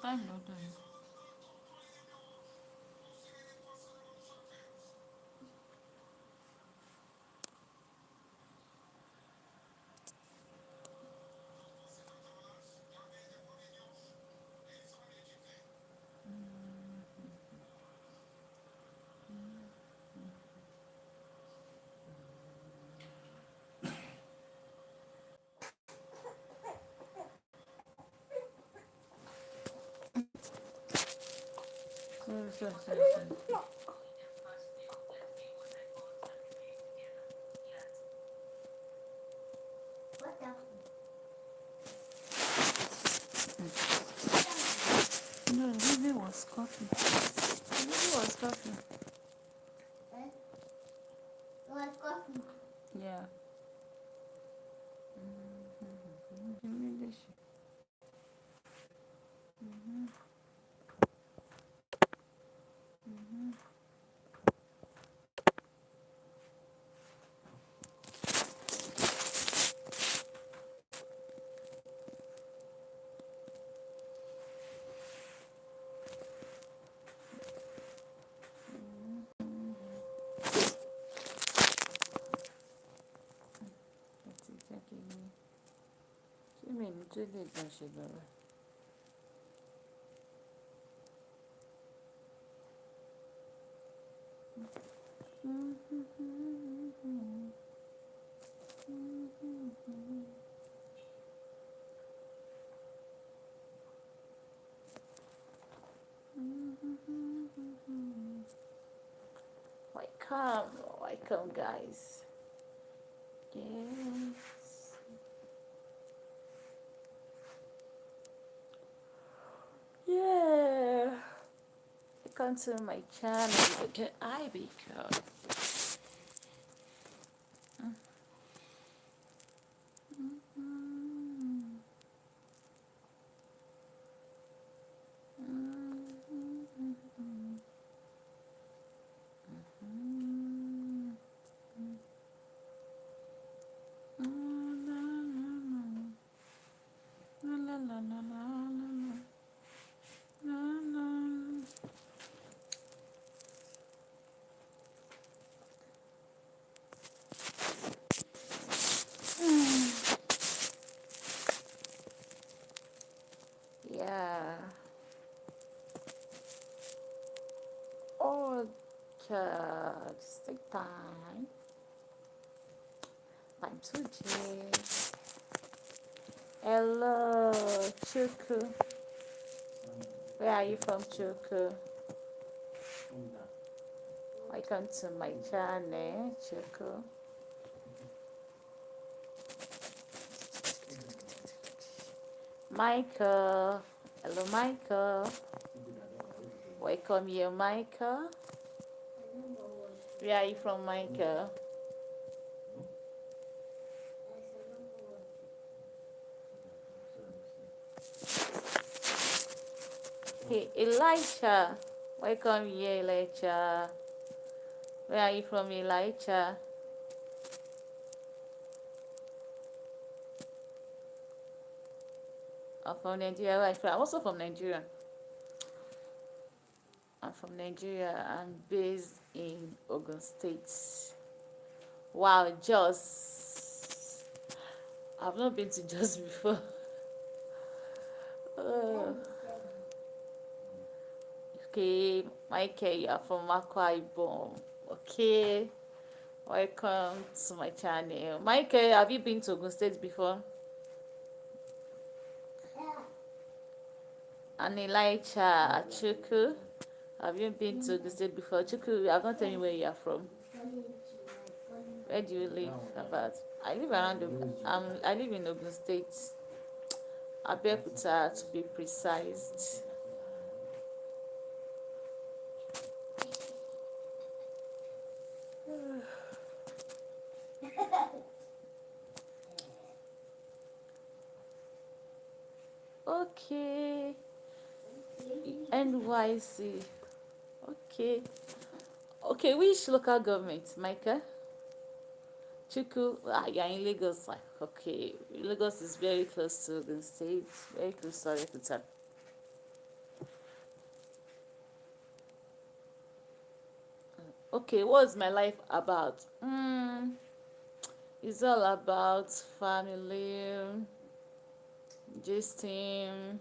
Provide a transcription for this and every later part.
Time no time. Sorry. No, the baby was coughing. The baby was coughing. Yeah. Àti jẹ́ kí ni ṣé mi ní tó lè gbà ṣe lọ́rọ̀. Welcome, welcome guys. Yes. Yeah. Welcome to my channel. Okay, ibeekay. Yeah. Oh, just take time. Time to chill. Hello, Chuku. Where are you from, Chuku? Welcome to my channel, Chuku. Michael. Hello, Michael. Welcome here, Michael. Where are you from, Michael? Hey, Elijah. Welcome here, Elijah. Where are you from, Elijah? I'm from Nigeria. I'm also from Nigeria. I'm from Nigeria. I'm based in Ogun State. Wow, Jos. I've not been to Jos before. Uh, okay, Michael, you are from Akwa Ibom. Okay, welcome to my channel. Michael, have you been to Ogun State before? And Elijah Chuku, have you been to Ogun State before? Chuku, you have not told me where you are from. Where do you live? About I live around I live in Ogun State, Abeokuta to be precise. Okay, NYC. Okay, okay. Which local government, Micah? Chuku, you're in Lagos. Okay, Lagos is very close to Ogun State, very close to Abeokuta. Okay, what's my life about? It's all about family, gisting,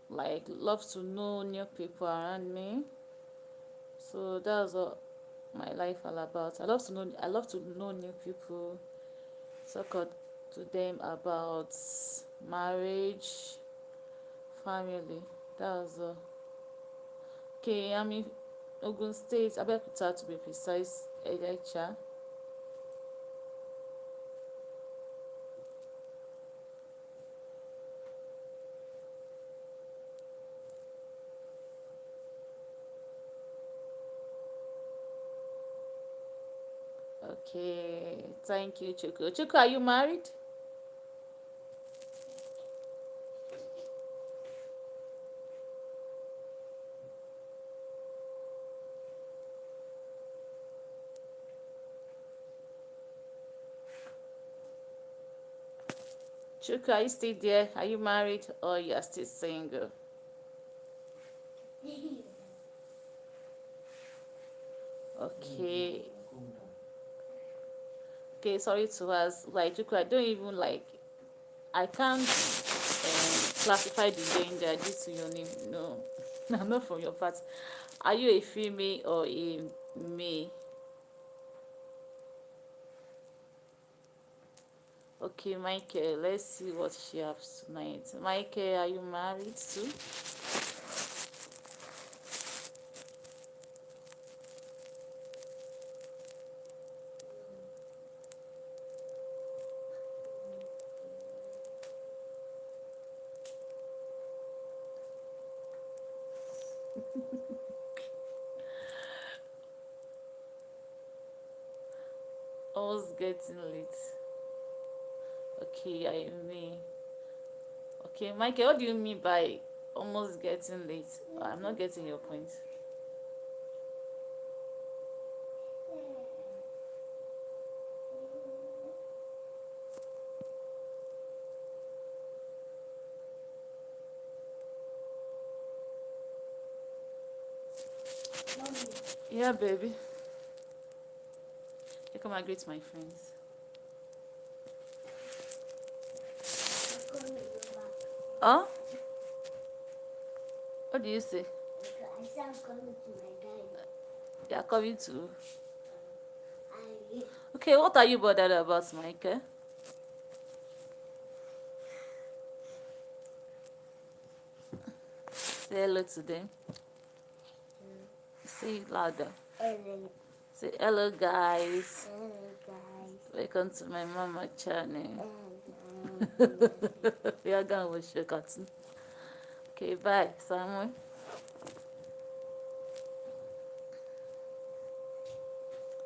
like love to know new people around me. So that's what my life all about. I love to know new people, talk to them about marriage, family. That's all. Okay, I'm in Ogun State, Abeokuta to be precise, Ejecha. Okay, thank you, Chuku. Chuku, are you married? Chuku, are you still there? Are you married or you are still single? Okay. Okay, sorry to ask. Like, Chuku, I don't even like. I can't classify the gender due to your name. No, I'm not from your part. Are you a female or a male? Okay, Michael, let's see what she has tonight. Michael, are you married too? Almost getting late. Okay, I mean. Okay, Michael, what do you mean by almost getting late? I'm not getting your point. Yeah, baby. You come and greet my friends. Oh? What do you say? I said I'm coming to my guy. You are coming to? Okay, what are you bothered about, Michael? Say hello to them. Say it louder. Hello. Say hello, guys. Hello, guys. Welcome to my mama channel. We are going to watch your cartoon. Okay, bye, Samuel.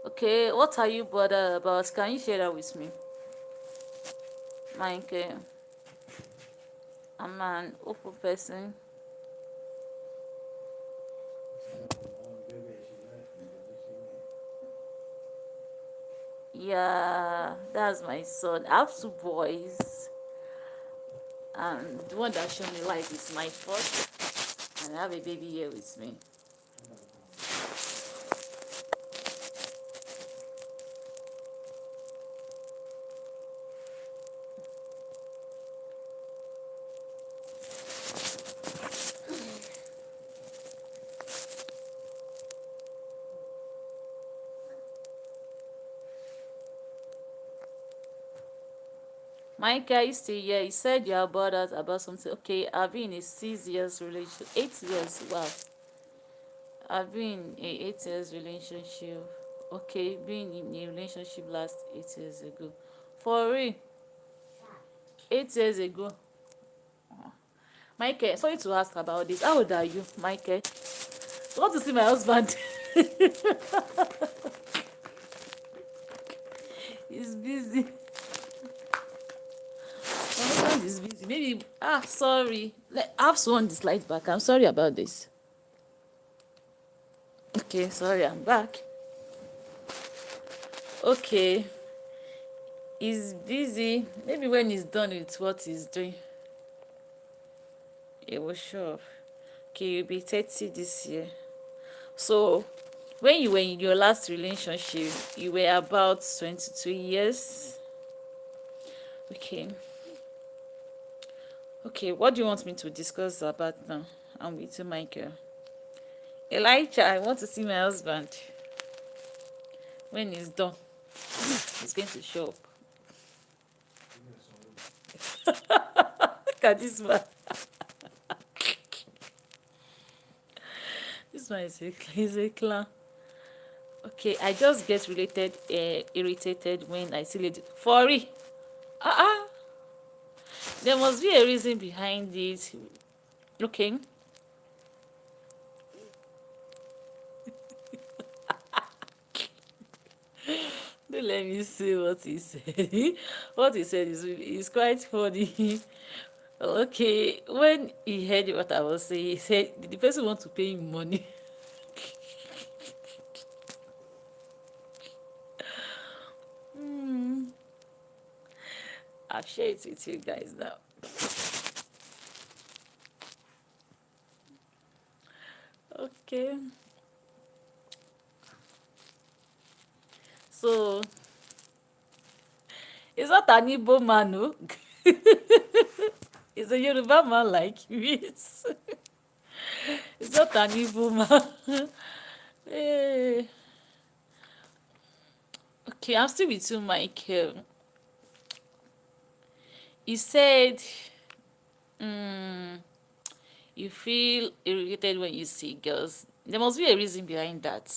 Okay, what are you bothered about? Can you share that with me? Michael, I'm an open person. Yeah, that's my son. I have two boys, and the one that showed me life is my first, and I have a baby here with me. Mike, are you still here? You said you are bothered about something. Okay, I've been in a 6 years relationship. 8 years. Wow. I've been in a 8 years relationship. Okay, been in a relationship last 8 years ago. For real, 8 years ago. Michael, sorry to ask about this. How old are you, Michael? I want to see my husband. He's busy. My husband is busy. Maybe, sorry. I have to on this light back. I'm sorry about this. Okay, sorry, I'm back. Okay, he's busy. Maybe when he's done with what he's doing, it will show up. Okay, you'll be 30 this year. So, When you were in your last relationship, you were about 22 years. Okay. Okay, what do you want me to discuss about now? I'm with you, Michael. Elijah, I want to see my husband. When he's done, he's going to show up. Look at this man. This man is a clown. Okay, I just get irritated when I see lady. For real. Uh-uh. There must be a reason behind it. Okay. Don't let me see what he said. What he said is quite funny. Okay, when he heard what I was saying, he said the person want to pay him money. I'll share it with you guys now. Okay. So it's not an Igbo man, no. It's a Yoruba man like this. It's not an Igbo man. Eh, okay, I'm still with you, Michael. He said, you feel irritated when you see girls. There must be a reason behind that.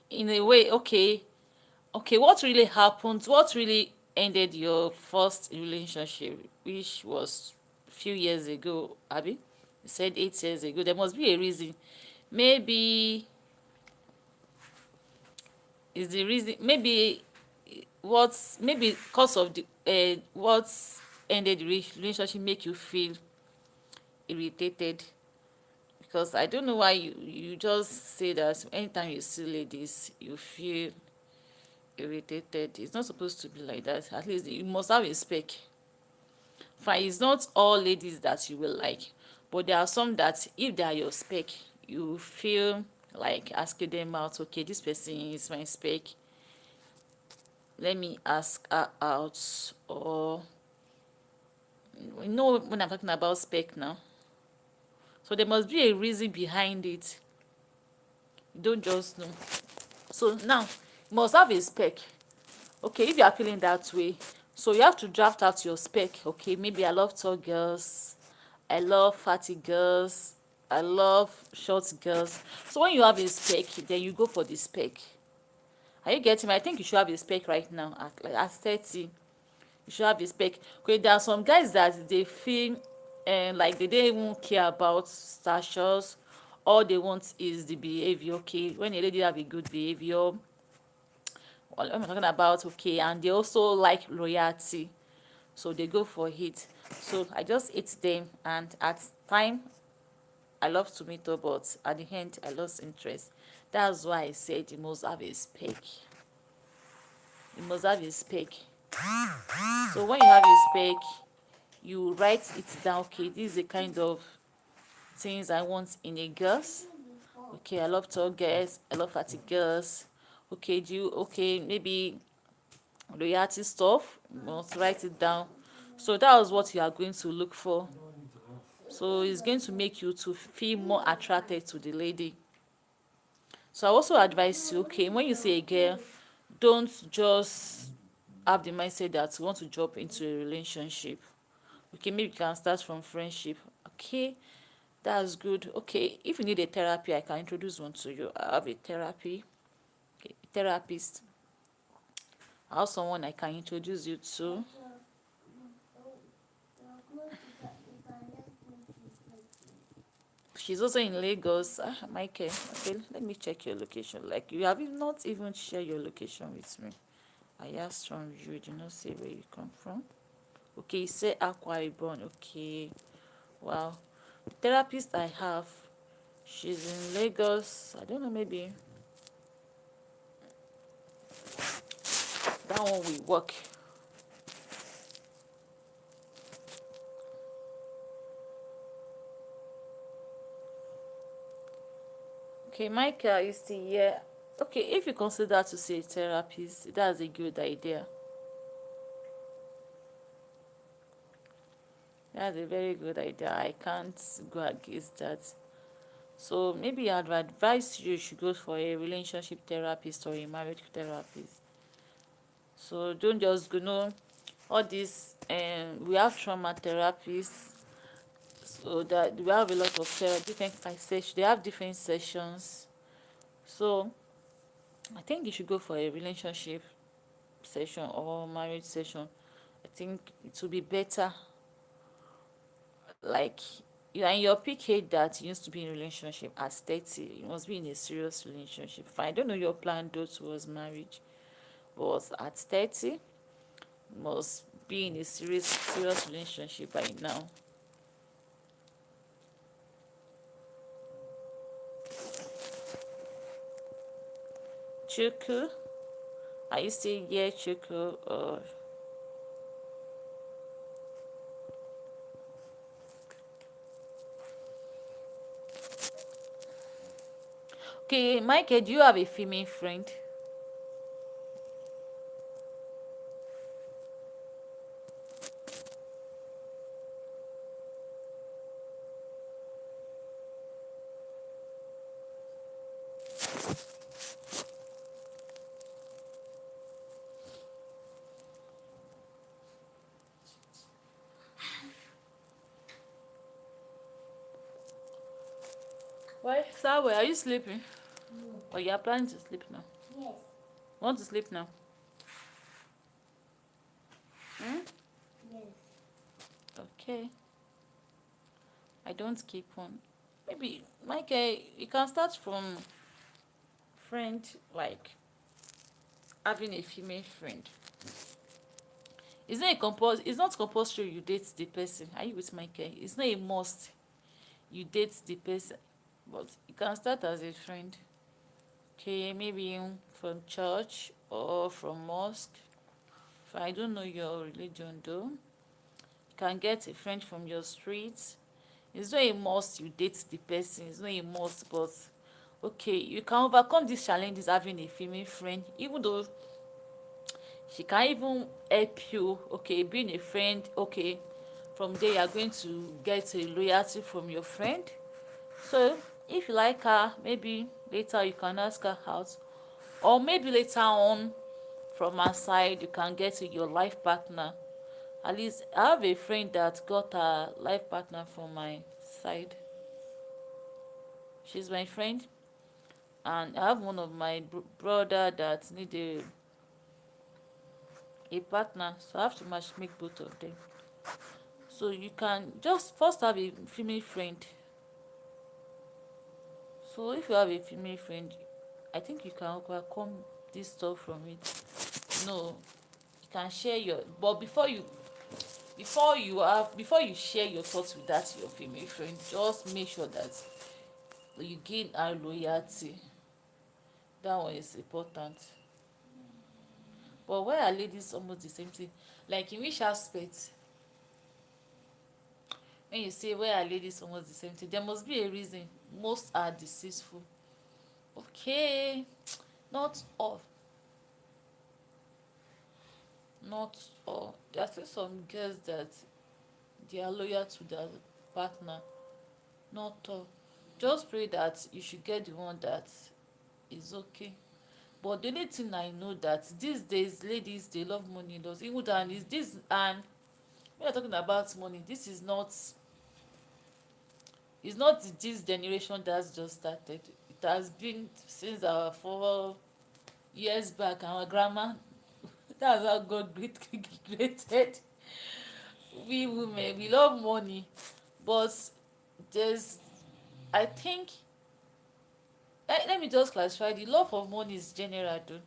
In a way, okay, what really happened? What really ended your first relationship, which was a few years ago, Abby? You said 8 years ago. There must be a reason. Maybe is the reason. Maybe what's maybe cause of the what's ended the relationship make you feel irritated, because I don't know why you just say that anytime you see ladies you feel irritated. It's not supposed to be like that. At least you must have a spec. Fine, it's not all ladies that you will like, but there are some that if they are your spec, you feel like asking them out. Okay, this person is my spec, let me ask her out. Or you know when I'm talking about spec now. So there must be a reason behind it. You don't just know. So now you must have a spec. Okay, if you are feeling that way, so you have to draft out your spec. Okay, maybe I love tall girls, I love fatty girls, I love short girls. So when you have a spec, then you go for the spec. Are you getting me? I think you should have a spec right now at 30. You should have a spec. Okay, there are some guys that they feel like they don't even care about statues. All they want is the behavior. Okay, when a lady have a good behavior, what am I talking about? Okay, and they also like loyalty, so they go for it. So I just hit them, and at time I love to meet up, but at the end I lost interest. That's why I said you must have a spec. You must have a spec. So when you have a spec, you write it down. Okay, this is the kind of things I want in a girls. Okay, I love tall girls, I love fatty girls. Okay, maybe loyalty stuff, you must write it down. So that was what you are going to look for. So it's going to make you to feel more attracted to the lady. So I also advise you, okay, when you see a girl, don't just have the mindset that you want to jump into a relationship. Okay, maybe you can start from friendship. Okay, that's good. Okay, if you need a therapy, I can introduce one to you. I have a therapist. I have someone I can introduce you to. She's also in Lagos. Michael, okay, let me check your location. Like, you have not even shared your location with me. I asked from you, you did not say where you come from. Okay, you say Akwa Ibom. Okay, wow. The therapist I have, she's in Lagos. I don't know, maybe that one will work. Okay, Michael, are you still here? Okay, if you consider to see a therapist, that's a good idea. That's a very good idea. I can't go against that. So maybe I'd advise you should go for a relationship therapist or a marriage therapist. So don't just go know all this. We have trauma therapists, so that we have a lot of different sessions. They have different sessions. So I think you should go for a relationship session or marriage session. I think it will be better. Like, you are in your peak age that you used to be in a relationship at 30. You must be in a serious relationship. Fine, I don't know your plan though towards marriage, but at 30, you must be in a serious relationship by now. Chuku, are you still here, Chuku? Or okay, Michael, do you have a female friend? Why? Samuel, are you sleeping? Or you are planning to sleep now? Yes. Want to sleep now? Hmm? Yes. Okay. I don't keep on. Maybe, Michael, you can start from friend, like having a female friend. It's not compulsory you date the person. Are you with Michael? It's not a must you date the person, but you can start as a friend. Okay, maybe from church or from mosque. If I don't know your religion though, you can get a friend from your street. It's not a must you date the person. It's not a must, but okay, you can overcome these challenges having a female friend, even though she can even help you. Okay, being a friend, okay, from there you are going to get a loyalty from your friend. So if you like her, maybe later you can ask her out, or maybe later on from her side you can get your life partner. At least I have a friend that got her life partner from my side. She's my friend, and I have one of my brother that need a partner, so I have to match make both of them. So you can just first have a female friend. So if you have a female friend, I think you can overcome this stuff from it. No, you can share your, but before you share your thoughts with that your female friend, just make sure that you gain her loyalty. That one is important. But why are ladies almost the same thing? Like, in which aspect? When you say why are ladies almost the same thing, there must be a reason. Most are deceitful. Okay, not all. Not all. There are still some girls that they are loyal to their partner. Not all. Just pray that you should get the one that is okay. But the only thing I know that these days ladies they love money does even than is this. And when you're talking about money, this is not, it's not this generation that's just started. It has been since our 4 years back. Our grandma, that's how God created we women. We love money, but there's, I think, let me just classify, the love of money is general though,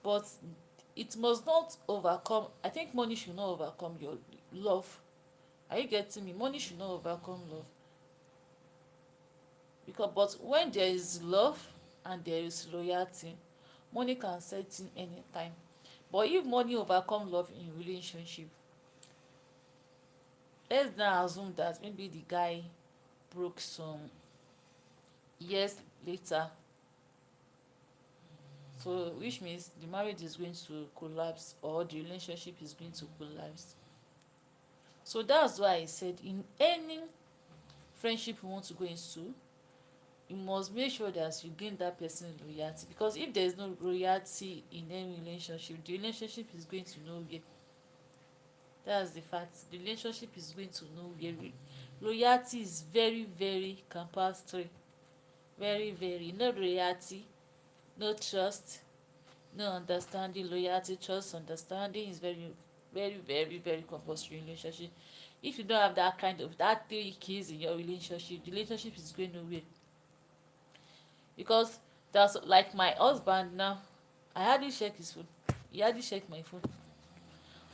but it must not overcome. I think money should not overcome your love. Are you getting me? Money should not overcome love, because but when there is love and there is loyalty, money can set in anytime. But if money overcome love in relationship, let's now assume that maybe the guy broke some years later, So which means the marriage is going to collapse or the relationship is going to collapse. So that's why I said in any friendship you want to go into, you must make sure that you gain that person's loyalty, because if there is no loyalty in any relationship, the relationship is going to nowhere. That's the fact. The relationship is going to nowhere. Loyalty is very very compulsory, very very. No loyalty, no trust, no understanding. Loyalty, trust, understanding is very very very very compulsory in relationship. If you don't have that kind of that three keys in your relationship, the relationship is going nowhere. Because that's like my husband now, I hardly check his phone, he hardly check my phone,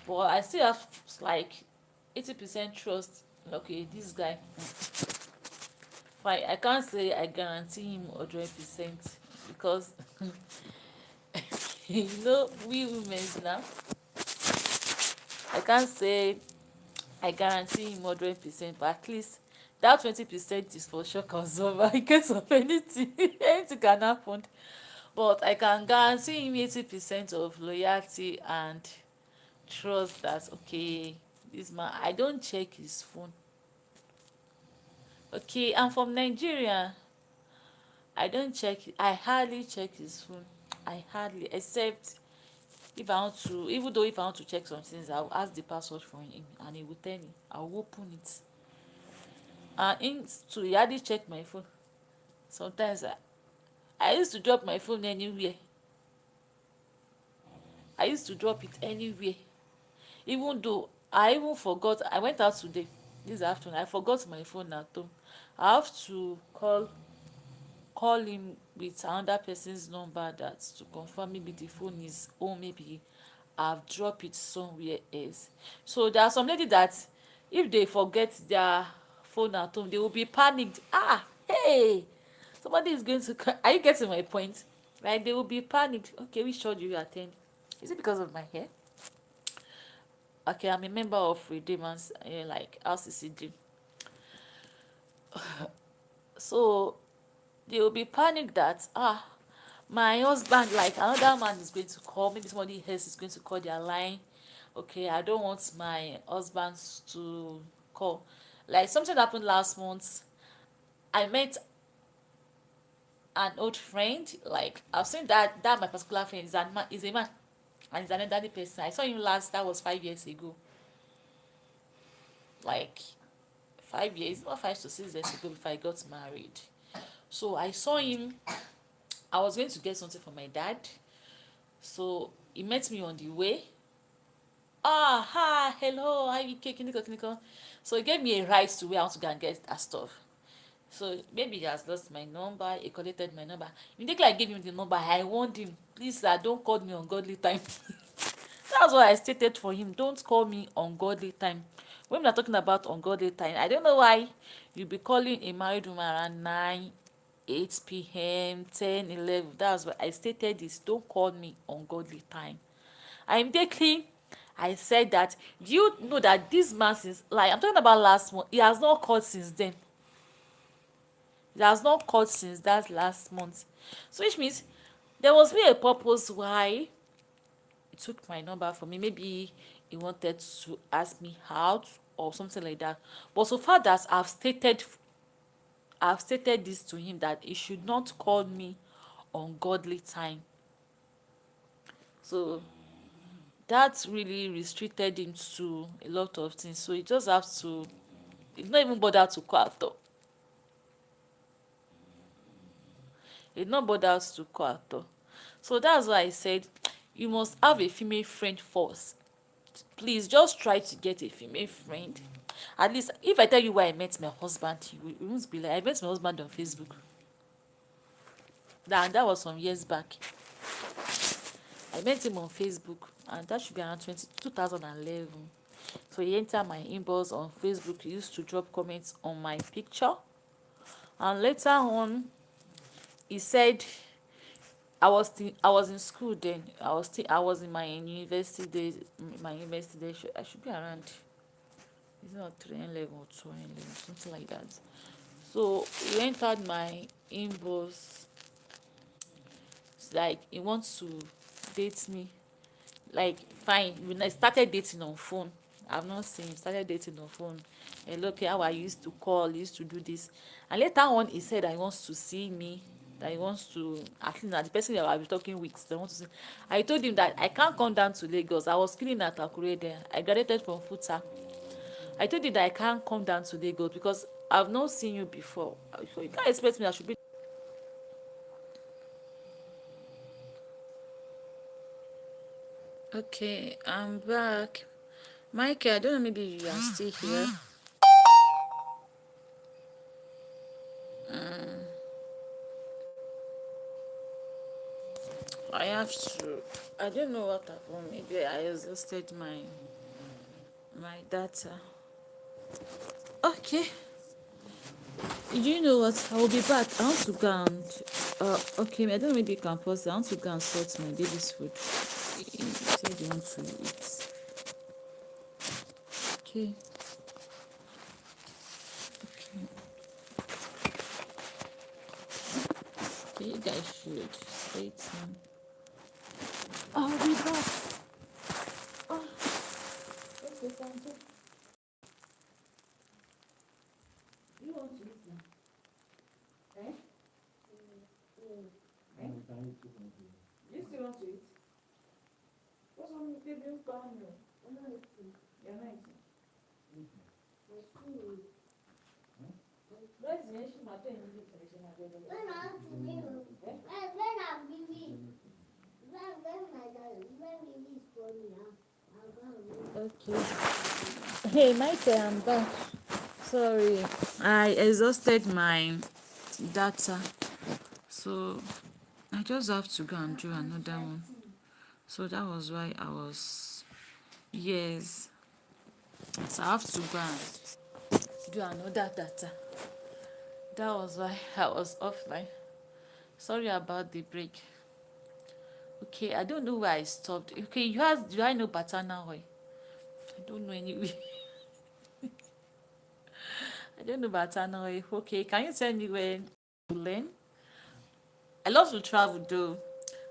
but I still have like 80% trust. Okay, this guy, fine. I can't say I guarantee him 100%, because you know we women now, I can't say I guarantee him 100%, but at least that 20% is for shock absorber in case of anything. Anything can happen. But I can guarantee him 80% of loyalty and trust that okay, this man, I don't check his phone. Okay, I'm from Nigeria. I don't check, I hardly check his phone. I hardly, except if I want to, even though if I want to check some things, I'll ask the password from him and he will tell me. I'll open it. And him too, he hardly check my phone. Sometimes I used to drop my phone anywhere. I used to drop it anywhere. Even though I even forgot, I went out today, this afternoon, I forgot my phone at home. I have to call him with another person's number that to confirm maybe the phone is home, maybe I've dropped it somewhere else. So there are some lady that if they forget their phone at home, they will be panicked. Ah, hey, somebody is going to are you getting my point? Like they will be panicked. Okay, which church do you attend? Is it because of my hair? Okay, I'm a member of Redeemers, like RCCD. So they will be panicked that my husband, like another man is going to call, maybe somebody else is going to call their line. Okay, I don't want my husband to call. Like something happened last month. I met an old friend. Like I've seen that my particular friend is a man, and he's an elderly person. I saw him last. That was 5 years ago. Like 5 years, not 5 to 6 years ago, before I got married. So I saw him. I was going to get something for my dad. So he met me on the way. Hi, hello, how you kiniko. So he gave me a ride to where I want to go and get that stuff. So maybe he has lost my number, he collected my number. Immediately I gave him the number, I warned him, please sir, don't call me ungodly time. That's what I stated for him, don't call me ungodly time. When we are talking about ungodly time, I don't know why you be calling a married woman around 9, 8 p.m, 10, 11. That's why I stated this, don't call me ungodly time. And immediately I said that, do you know that this man, since like I'm talking about last month, he has not called since then. He has not called since that last month. So which means there must be a purpose why he took my number from me. Maybe he wanted to ask me out or something like that. But so far that I've stated this to him, that he should not call me ungodly time. So that really restricted him to a lot of things. So he just have to, he's not even bother to call at all. He's not bothered to call at all. So that's why I said you must have a female friend first. Please just try to get a female friend. At least if I tell you where I met my husband, you won't be like, I met my husband on Facebook. That was some years back. I met him on Facebook, and that should be around 2011. So he entered my inbox on Facebook. He used to drop comments on my picture, and later on he said, I was in school then. I was in my university days. My university days, I should be around, it's not 311 or 211, something like that. So he entered my inbox like he wants to date me. Like fine, when I started dating on phone, I've not seen him, started dating on phone. Hello, okay, how I used to call, used to do this. And later on he said that he wants to see me, that he wants to, at least that the person that I'll be talking with, they want to see. I told him that I can't come down to Lagos. I was schooling at Akure there. I graduated from Futa. I told him that I can't come down to Lagos because I've not seen you before. So you can't expect me I should be. Okay, I'm back. Michael, I don't know, maybe you are still here. I have to. I don't know what happened. Maybe I exhausted my data. Okay. You know what? I will be back. I want to go and okay, I don't know, maybe you can pause. I want to go and sort my baby's food. He said he wants to eat. Okay. Okay. Okay, you guys should stay tuned. I'll be back. Oh, okay, thank you. You want to eat now? Eh? Eh? You still want to eat? What's wrong with baby? You're not eating. You're not eating. Where's the nation? My thing is when I want to leave, when I'm busy, when my dad, when he is calling now, I'll go. Okay. Hey, Michael, I'm back. Sorry, I exhausted my data, so I just have to go and do another one. So that was why I was, yes. So I have to go and do another data. That was why I was offline. Sorry about the break. Okay, I don't know where I stopped. Okay, you asked, do I know Batana oil? I don't know anyway. I don't know Batana oil. Okay, can you tell me where to learn? I love to travel though,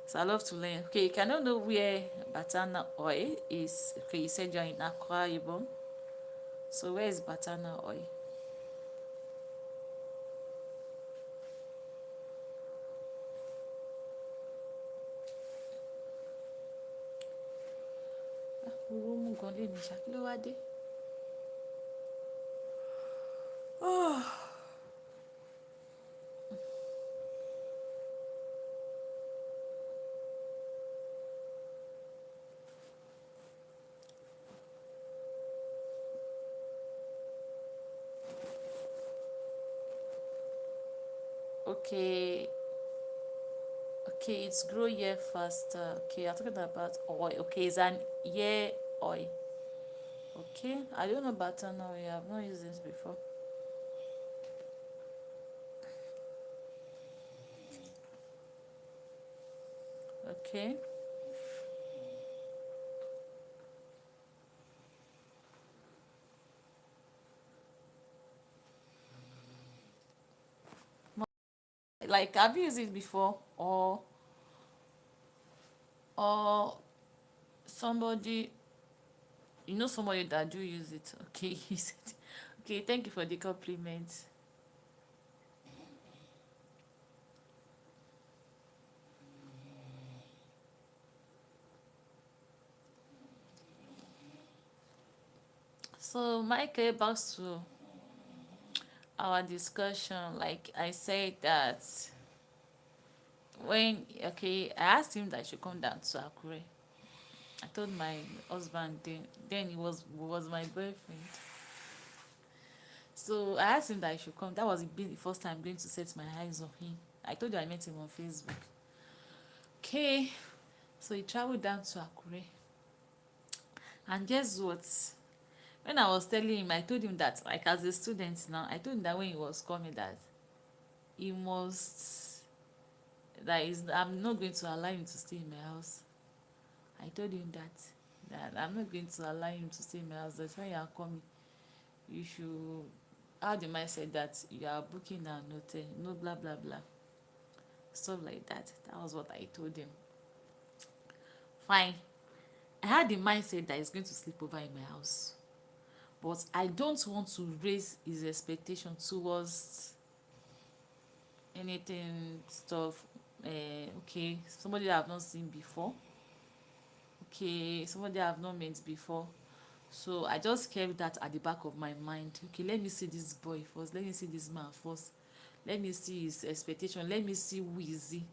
so I love to learn. Okay, can I know where Batana oil is? Okay, you said you're in Accra, Ibom. So where is Batana oil? Oró mú gan lé ní ṣá, kí ló wá dé? Okay, okay, it's grow year faster. Okay, I'm talking about oil. Okay, it's an year oil. Okay, I don't know Batana oil. I've not used this before. Okay. Like, have you used it before, or somebody, you know, somebody that do use it? Okay, he said. Okay, thank you for the compliment. So, Michael, back to our discussion. Like I said that when, okay, I asked him that I should come down to Akure. I told my husband then he was my boyfriend. So I asked him that I should come. That was been the first time going to set my eyes on him. I told you I met him on Facebook. Okay, so he traveled down to Akure. And guess what? When I was telling him, I told him that, like, as a student now, I told him that when he was coming, that he must, I'm not going to allow him to stay in my house. I told him that I'm not going to allow him to stay in my house. That's when you are coming, you should have the mindset that you are booking an hotel, no blah blah blah. stuff like that. That was what I told him. Fine. I had the mindset that he's going to sleep over in my house, but I don't want to raise his expectation towards anything stuff. Okay, somebody that I've not seen before. Okay, somebody I've not met before. So I just kept that at the back of my mind. Okay, let me see this boy first. Let me see this man first. Let me see his expectation. Let me see who is he.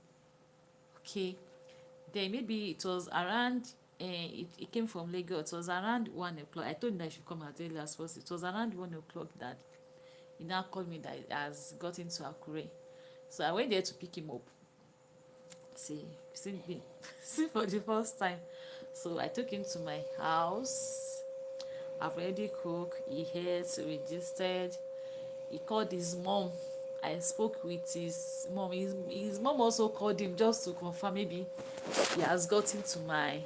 Okay. Then maybe it was around. It came from Lagos. It was around 1 o'clock. I told him that I should come as early as possible. It was around 1 o'clock that he now called me that he has got into Akure. So I went there to pick him up. See, see me, see for the first time. So I took him to my house. I've already cooked. He ate, registered. He called his mom. I spoke with his mom. His mom also called him just to confirm maybe he has gotten to my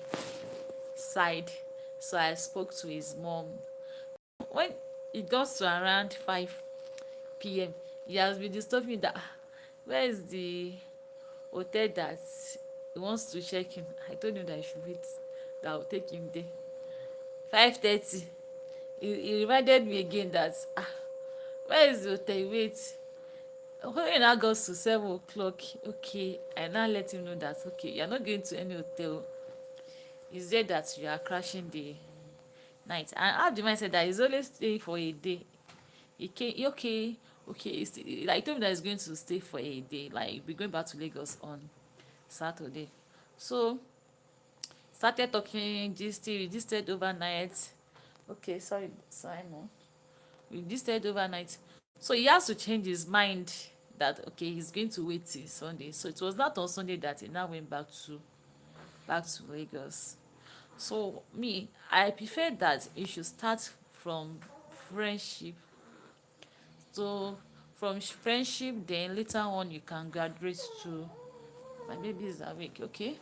side. So I spoke to his mom. When it got to around 5 p.m., he has been disturbing me that where is the hotel that he wants to check him. I told him that I should wait, that I will take him there. 5:30, he reminded me again that where is the hotel? Wait. When it now goes to 7 o'clock, okay, I now let him know that okay, you're not going to any hotel. Is there that you are crashing the night? And I have the mindset that he's only staying for a day. He came, okay, like he told me that he's going to stay for a day, like we're going back to Lagos on Saturday. So started talking, we gisted overnight. Okay, sorry, Simon. We gisted overnight. So he has to change his mind that okay, he's going to wait till Sunday. So it was not on Sunday that he now went back to Lagos. So me, I prefer that you should start from friendship. So from friendship, then later on you can graduate to, my baby is awake, okay?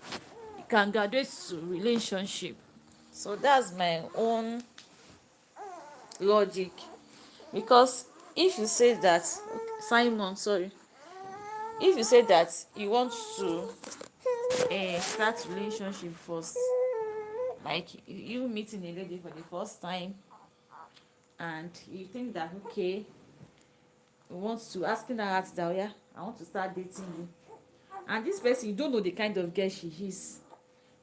You can graduate to relationship. So that's my own logic. Because if you say that, Simon, sorry, if you say that you want to start relationship first, like you meeting a lady for the first time, and you think that okay, you want to asking her out that, oh yeah, I want to start dating you, and this person you don't know the kind of girl she is,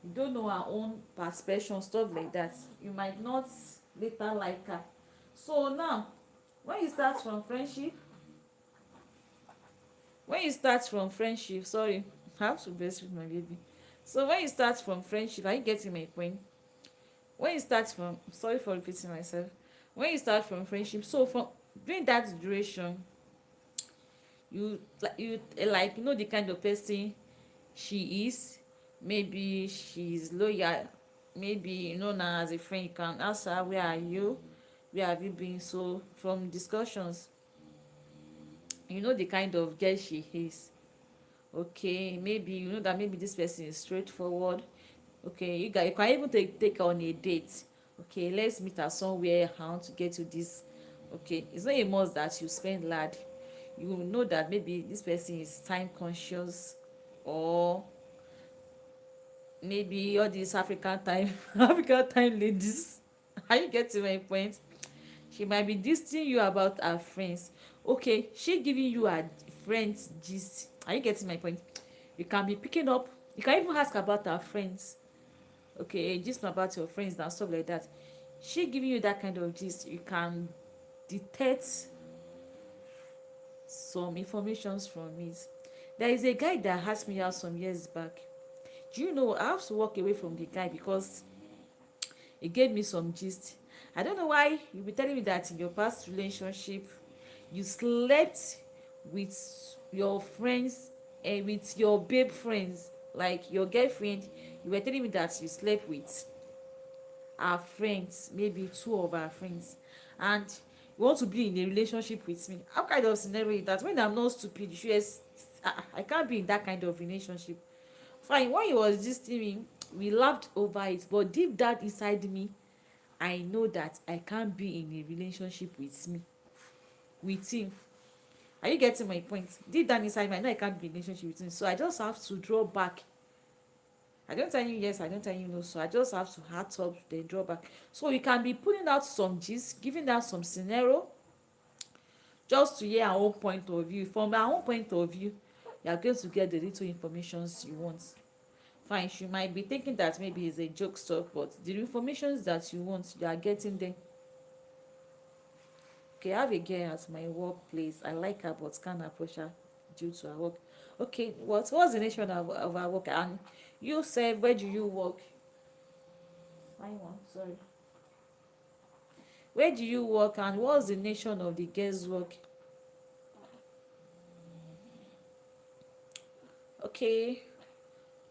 you don't know her own perception, stuff like that, you might not later like her. So now when you start from friendship, sorry, I have to breastfeed my baby. So when you start from friendship, are you getting my point? When you start from, sorry for repeating myself, when you start from friendship, so from during that duration, you know the kind of person she is. Maybe she's loyal. Maybe you know now as a friend you can ask her, where are you, where have you been? So from discussions, you know the kind of girl she is. Okay, maybe you know that maybe this person is straightforward. Okay, you can even take her on a date. Okay, let's meet at somewhere. I want to get to this. Okay, it's not a must that you spend lad. You know that maybe this person is time conscious, or maybe all these African time African time ladies. Are you getting my point? She might be gisting you about her friends. Okay, she giving you her friends gist. Are you getting my point? You can be picking up, you can even ask about her friends. Okay, gist about your friends and stuff like that. She giving you that kind of gist, you can detect some informations from it. There is a guy that asked me out some years back. Do you know, I have to walk away from the guy because he gave me some gist. I don't know why you be telling me that in your past relationship you slept with your friends and with your babe friends, like your girlfriend. You were telling me that you slept with our friends, maybe two of our friends, and you want to be in a relationship with me. How kind of scenario is that? When I'm not stupid, you should I can't be in that kind of relationship. Fine, when he was gisting me, we laughed over it, but deep down inside me, I know that I can't be in a relationship with him. Are you getting my point? Deep down inside, I know I can't be in a relationship with him, so I just have to draw back. I don't tell you yes, I don't tell you no, so I just have to heart up, then draw back. So we can be putting out some gist, giving out some scenario, just to hear our own point of view. From our own point of view, you are going to get the little informations you want. Fine, you might be thinking that maybe it's a joke stuff, but the informations that you want, you are getting them. Okay, I have a girl at my workplace. I like her, but can't approach her due to her work. Okay, what's the nation of her work? And you said, where do you work? Fine one, sorry. Where do you work, and what's the nation of the girl's work? Okay,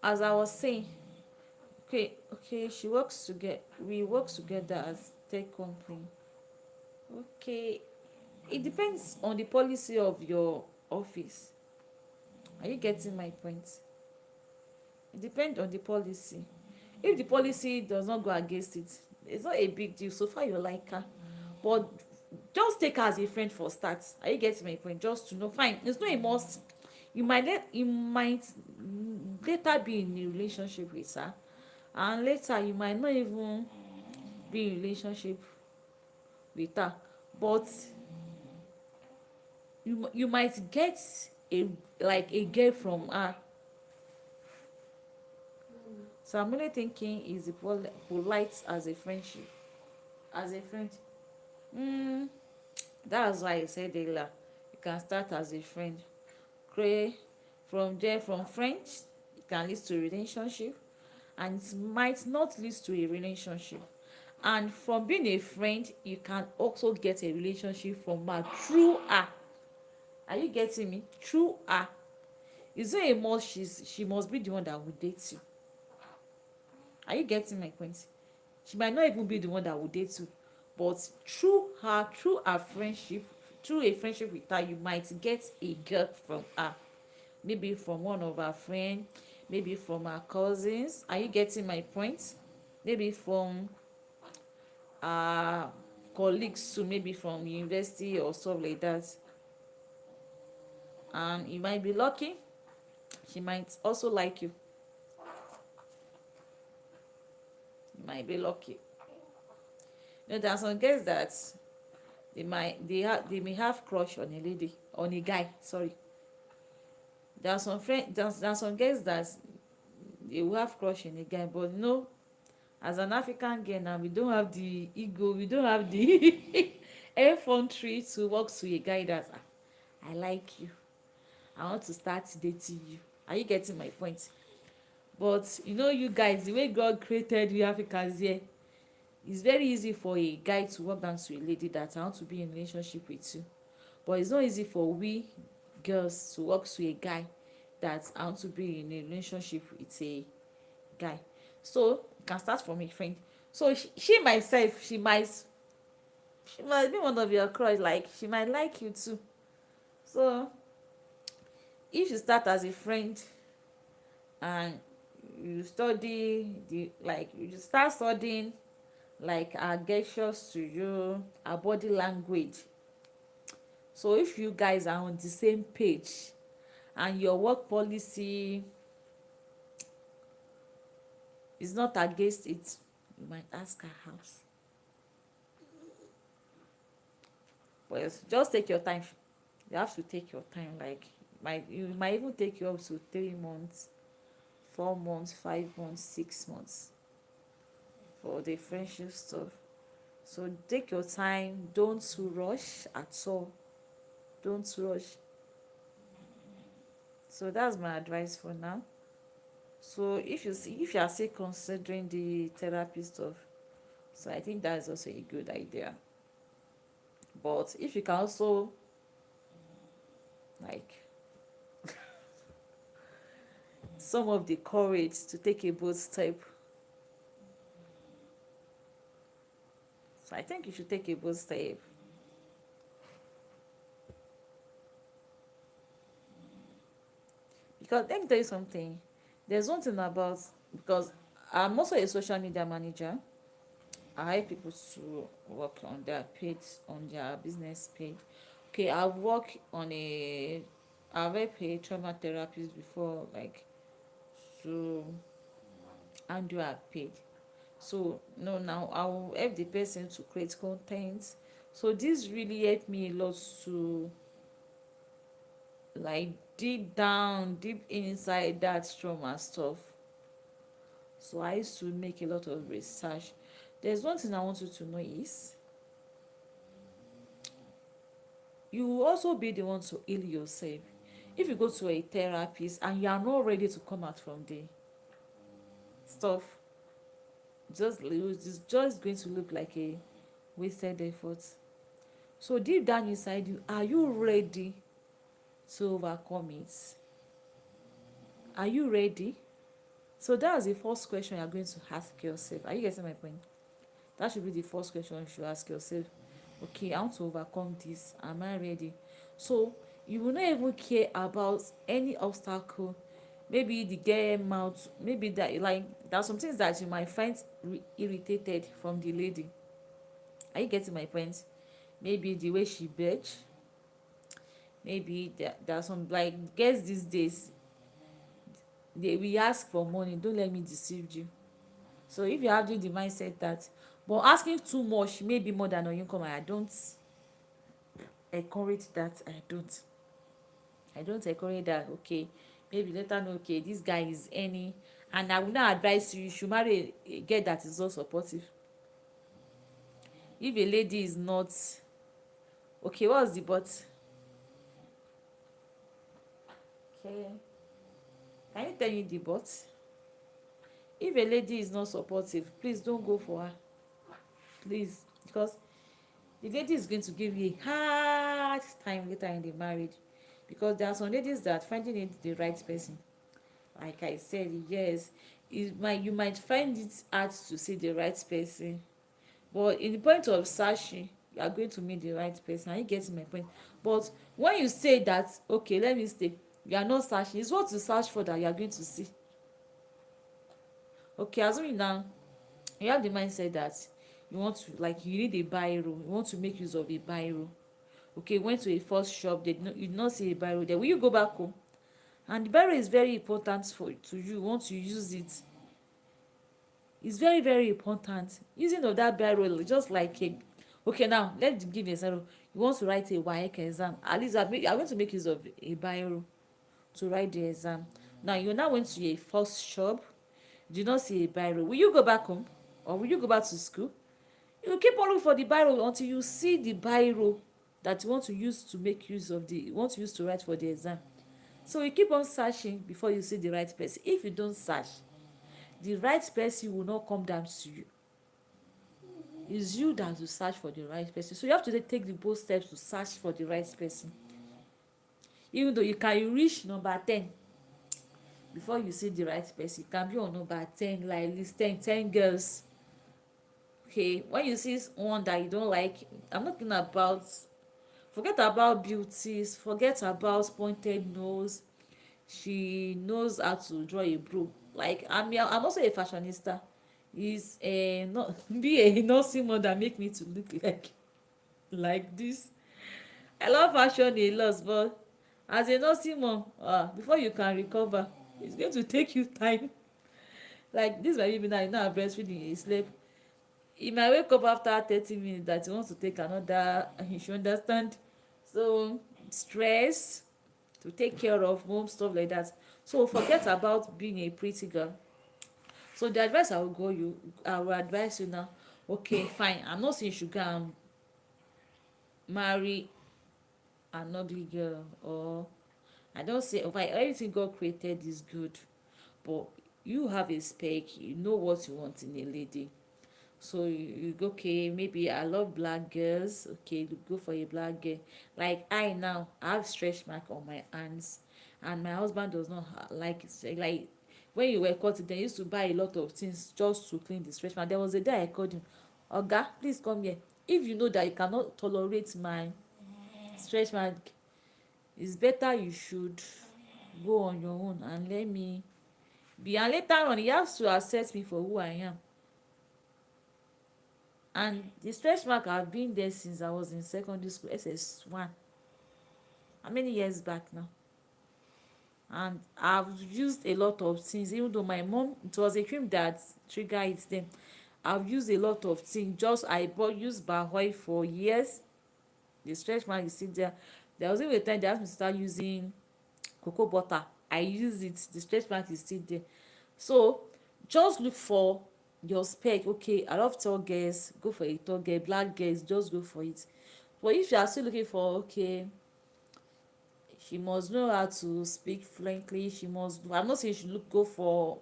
as I was saying, okay, she works together. We work together as tech company. Okay, it depends on the policy of your office. Are you getting my point? It depends on the policy. If the policy does not go against it, it's not a big deal so far you like her. But just take her as a friend for start. Are you getting my point? Just to know, fine, it's not a must. You might later be in a relationship with her, and later you might not even be in relationship with her, but you might get a a girl from her. So I'm only thinking is it polite as a friendship, as a friend. mm, that's why I said earlier, you can start as a friend, create from there. From friends it can lead to a relationship, and it might not lead to a relationship. And from being a friend you can also get a relationship from her through her. Are you getting me? Through her. It's not a must she must be the one that will date you. Are you getting my point? She might not even be the one that will date you, but through her friendship, through a friendship with her, you might get a girl from her. Maybe from one of her friends, maybe from her cousins. Are you getting my point? Maybe from her colleagues too, maybe from university or stuff like that. And you might be lucky, she might also like you. You might be lucky. You know, there are some girls that they may have crush on a lady, on a guy, sorry. There are some girls that they will have crush on a guy, but no, as an African girl now, we don't have the ego, we don't have the effrontery to walk to a guy that I like you, I want to start dating you. Are you getting my point? But you know, you guys, the way God created we Africans here, it's very easy for a guy to walk down to a lady that I want to be in a relationship with you, but it's not easy for we girls to walk to a guy that I want to be in a relationship with a guy. So you can start from a friend. So she myself, she might be one of your crush, like she might like you too. So if you start as a friend and you study the like you start studying like her gestures to you, her body language. So if you guys are on the same page and your work policy is not against it, you might ask her out. But just take your time. You have to take your time. Like you might even take you up to 3 months, 4 months, 5 months, 6 months for the friendship stuff. So take your time. Don't rush at all. Don't rush. So that's my advice for now. So if you are still considering the therapy stuff, so I think that is also a good idea. But if you can also like some of the courage to take a bold step, so I think you should take a bold step. Because let me tell you something, there's one thing about, because I'm also a social media manager. I hire people to work on their page, on their business page, Okay, I've helped a trauma therapist before, like, to handle her pain. So no, now I will help the person to create content. So this really helped me a lot to, like, deep down, deep inside that trauma stuff. So I used to make a lot of research. There's one thing I want you to know is, you will also be the one to heal yourself. If you go to a therapist and you are not ready to come out from the stuff, it's just going to look like a wasted effort. So deep down inside you, are you ready to overcome it? Are you ready? So that's the first question you're going to ask yourself. Are you getting my point? That should be the first question you should ask yourself. Okay, I want to overcome this. Am I ready? So you will not even care about any obstacle. Maybe the girl mouth, maybe that, like, there are some things that you might find irritated from the lady. Are you getting my point? Maybe the way she bitch. Maybe there are some, like, girls these days, they we ask for money. Don't let me deceive you. So if you have the mindset that, but asking too much, maybe more than your income, I don't encourage that. I don't encourage that. Okay, maybe later know, okay, this guy is any, and I will not advise you, you should marry a girl that is not supportive. If a lady is not, okay, what's the but? Okay, can you tell me the but? If a lady is not supportive, please don't go for her, please, because the lady is going to give you a hard time later in the marriage. Because there are some ladies that finding it the right person, like I said, yes, you might find it hard to see the right person, but in the point of searching, you are going to meet the right person. Are you getting my point? But when you say that, okay, let me stay, you are not searching, it's what you search for that you are going to see. Okay, assuming now you have the mindset that you want to, like, you need a biro, you want to make use of a biro. Okay, you went to a first shop, you did not see a biro there. Will you go back home? And the biro is very important to you. Once you use it, it's very, very important. Using of that biro, just like a, okay, now let's give you a example. You want to write a WAEC exam, at least you are going to make use of a biro to write the exam. Now you now went to a first shop, you did not see a biro. Will you go back home, or will you go back to school? You keep on looking for the biro until you see the biro that you want to use to make use of the, you want to use to write for the exam. So you keep on searching before you see the right person. If you don't search, the right person will not come down to you. It's you that will search for the right person. So you have to take the bold steps to search for the right person. Even though you reach number 10 before you see the right person. You can be on number 10, like at least 10 girls. Okay, when you see one that you don't like, I'm not talking about, forget about beauties, forget about pointed nose. She knows how to draw a brow. Like, I'm also a fashionista. Is a not be a nursing mother make me to look like this. I love fashion a lot, but as a nursing mom, before you can recover, it's going to take you time. Like this, my baby now, you know, I'm breastfeeding, he sleep. He might wake up after 30 minutes that he wants to take another. You should understand. So stress, to take care of mom, stuff like that. So forget about being a pretty girl. So the advice I will advise you now. Okay, fine, I'm not saying you should go and marry an ugly girl, or I don't say, okay, everything God created is good, but you have a spec, you know what you want in a lady. So you go, okay, maybe I love black girls, okay, you go for a black girl. Like I now, I have stretch mark on my hands, and my husband does not like it. Like when you were cutting, they used to buy a lot of things just to clean the stretch mark. There was a day I called him, Oga, please come here. If you know that you cannot tolerate my stretch mark, it's better you should go on your own and let me be. And later on, he has to accept me for who I am. And the stretch mark have been there since I was in secondary school, SS1. how many years back now, and I've used a lot of things. Even though my mom, it was a cream that triggered it then, I've used a lot of things. Just I bought used Bahoy for years. The stretch mark is still there. There was even a time they asked me to start using cocoa butter. I use it, the stretch mark is still there. So just look for your spec. Okay, I love tall girls, go for a tall girl. Black girls, just go for it. But if you are still looking for, okay, she must know how to speak fluently, she must, I'm not saying you should go for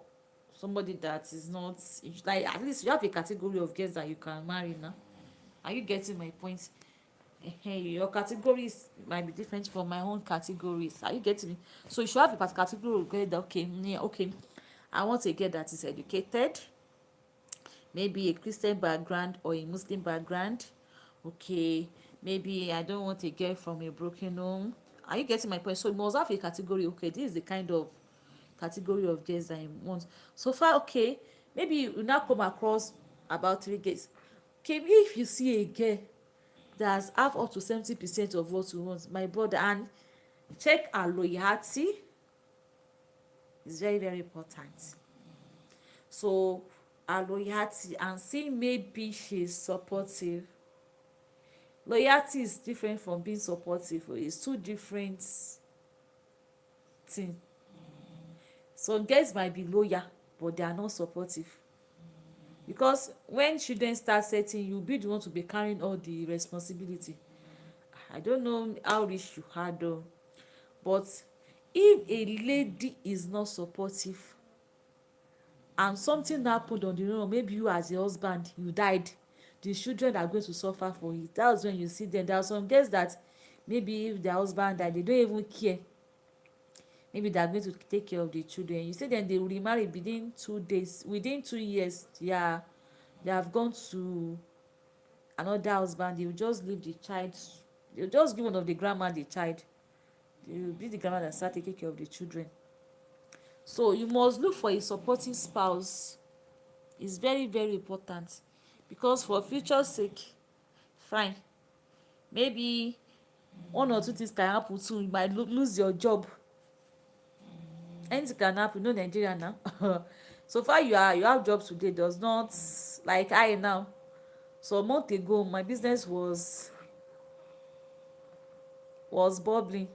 somebody that is not, like, at least you have a category of girls that you can marry now. Are you getting my point? Hey, your categories might be different from my own categories. Are you getting me? So you should have a particular category of girl that, okay, yeah, okay, I want a girl that is educated, maybe a Christian background or a Muslim background. Okay, maybe I don't want a girl from a broken home. Are you getting my point? So you must have a category. Okay, this is the kind of category of girls that you want. So far, okay, maybe you now come across about 3 girls. Okay, if you see a girl that has have up to 70% of what you want, my brother, and check her loyalty, is very, very important. So her loyalty, and see maybe she's supportive. Loyalty is different from being supportive. It's two different things. Some girls might be loyal but they are not supportive, because when children start setting, you be the one to be carrying all the responsibility. I don't know how rich you are though, but if a lady is not supportive and something happened on the road, maybe you as a husband, you died, the children are going to suffer for it. That's when you see them. There are some girls that maybe if their husband died, they don't even care. Maybe they are going to take care of the children. You see them, they will remarry within 2 days, within 2 years. Yeah, they have gone to another husband. They will just leave the child. They will just give one of the grandma the child. They will be the grandma that start taking care of the children. So you must look for a supporting spouse. It's very, very important, because for future sake, fine, maybe 1 or 2 things can happen too. You might lose your job. Anything can happen. No, Nigeria now. So far you have job today does not, like I now. So a month ago my business was bubbling.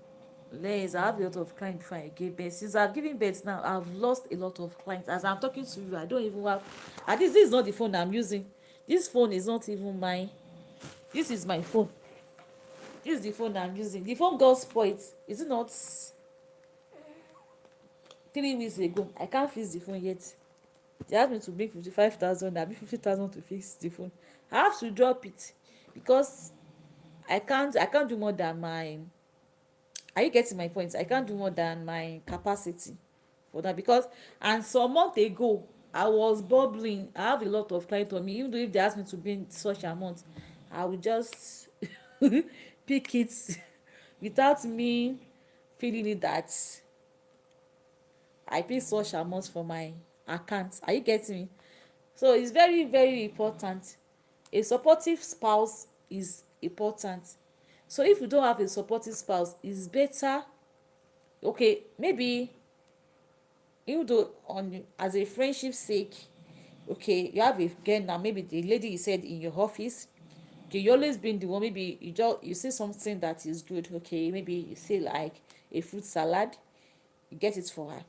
Less, I have a lot of clients before I gave birth. Since I've given birth now, I've lost a lot of clients. As I'm talking to you, I don't even have, at least this is not the phone I'm using. This phone is not even mine. This is my phone. This is the phone I'm using. The phone got spoiled. Is it not 3 weeks ago? I can't fix the phone yet. They asked me to bring 55,000. I'll be 50,000 to fix the phone. I have to drop it because I can't do more than my, are you getting my point? I can't do more than my capacity for that. Because, and some month ago I was bubbling. I have a lot of clients on me. Even though if they ask me to bring such amount, I will just pick it without me feeling it that I pay such amounts for my account. Are you getting me? So it's very, very important. A supportive spouse is important. So if you don't have a supportive spouse, it's better, okay, maybe even though on as a friendship sake, okay, you have a girl now, maybe the lady you said in your office, okay, you always been the one, maybe you say something that is good, okay, maybe you say like a fruit salad, you get it for her.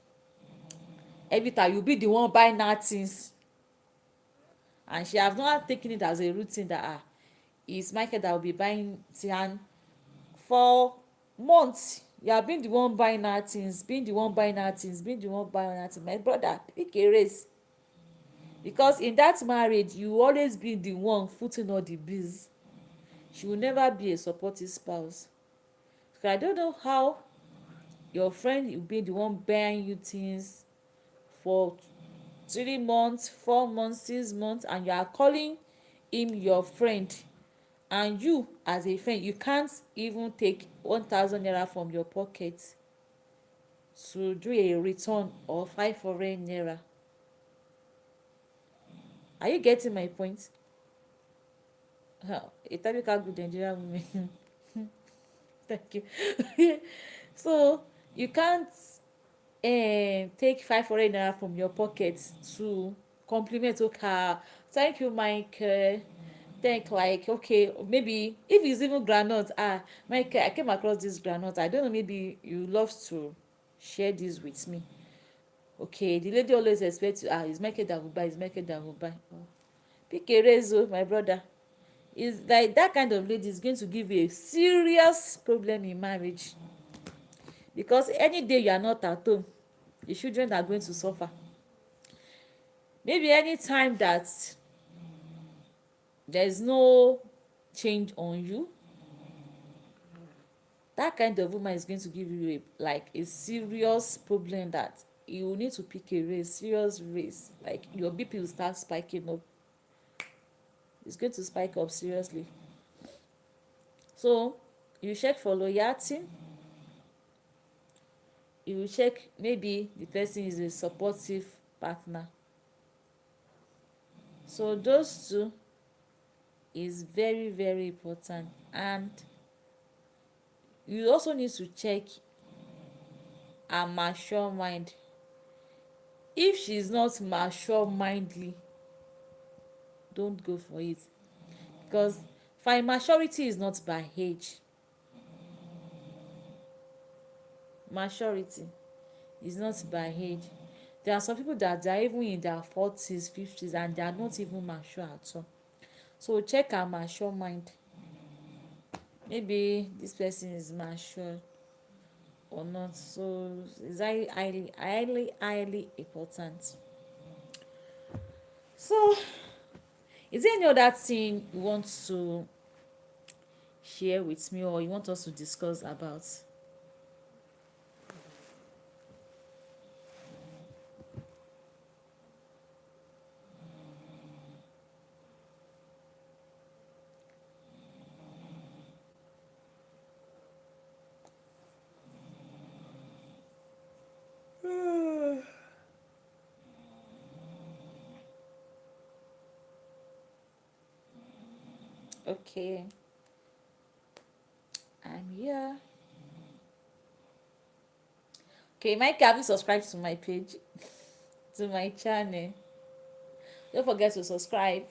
Every time you be the one buying her things, and she have not taken it as a routine that it's Michael that will be buying tea, and for months you have been the one buying her things, being the one buying her things, being the one buying her things. My brother, pick a race, because in that marriage you will always be the one footing all the bills. She will never be a supportive spouse. So I don't know how your friend will be the one buying you things for 3 months, 4 months, 6 months, and you are calling him your friend, and you as a friend, you can't even take 1,000 naira from your pocket to do a return of 500 naira. Are you getting my point? A typical good Nigerian woman. Thank you. So you can't take 500 naira from your pocket to compliment. Okay, thank you, Mike. Think like, okay, maybe if it's even groundnut, Mike, I came across this groundnut, I don't know, maybe you love to share this with me. Okay, the lady always expect you, it's Mike that will buy, it's Mike that will buy. Oh, pick a raise, oh, my brother. Is like that kind of lady is going to give you a serious problem in marriage, because any day you are not at home, the children are going to suffer. Maybe any time that there is no change on you, that kind of woman is going to give you like a serious problem, that you will need to pick a race, serious race, like your BP will start spiking up. It's going to spike up seriously. So you check for loyalty, you will check maybe the person is a supportive partner. So those two is very very important. And you also need to check her mature mind. If she's not mature mindly, don't go for it, because fine, maturity is not by age. Maturity is not by age. There are some people that they are even in their 40s, 50s, and they are not even mature at all. So check her mature mind. Maybe this person is mature or not. So it's highly important. So is there any other thing you want to share with me, or you want us to discuss about? Okay, I'm here. Okay, Mike, have you subscribed to my page, to my channel? Don't forget to subscribe.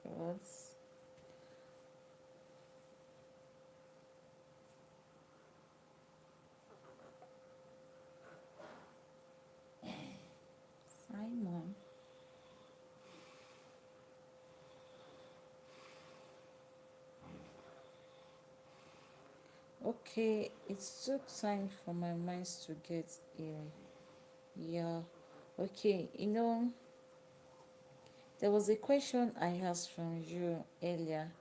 What? Simon. Okay, it took time for my mind to get here. Yeah. Okay, there was a question I asked from you earlier.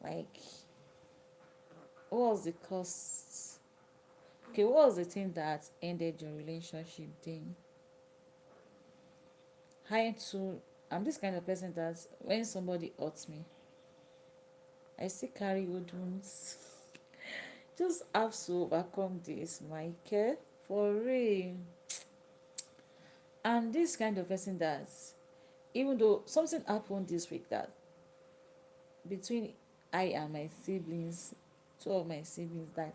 Like, what was the cost? Okay, what was the thing that ended your relationship then? Hi to I'm this kind of person that when somebody hurts me, I still carry old wounds. Just have to overcome this, Michael. For real. I'm this kind of person that even though something happened this week, that between I and my siblings, two of my siblings, that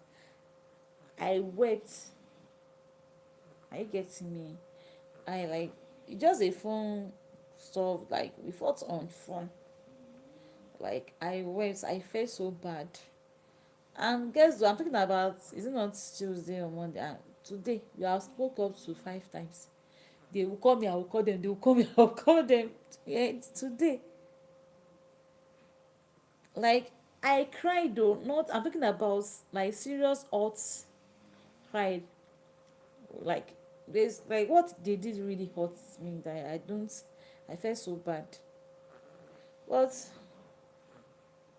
I wept. Are you getting me? I like just a phone stuff, like we fought on phone. Like I wept, I felt so bad. And guess what? I'm talking about, is it not Tuesday or Monday? And today we have spoke up to 5 times. They will call me, I will call them, they will call me, I will call them. Yeah, it's today. Like I cried though, not I'm talking about like serious hurt cried. Like there's like what they did really hurts me, that I felt so bad. But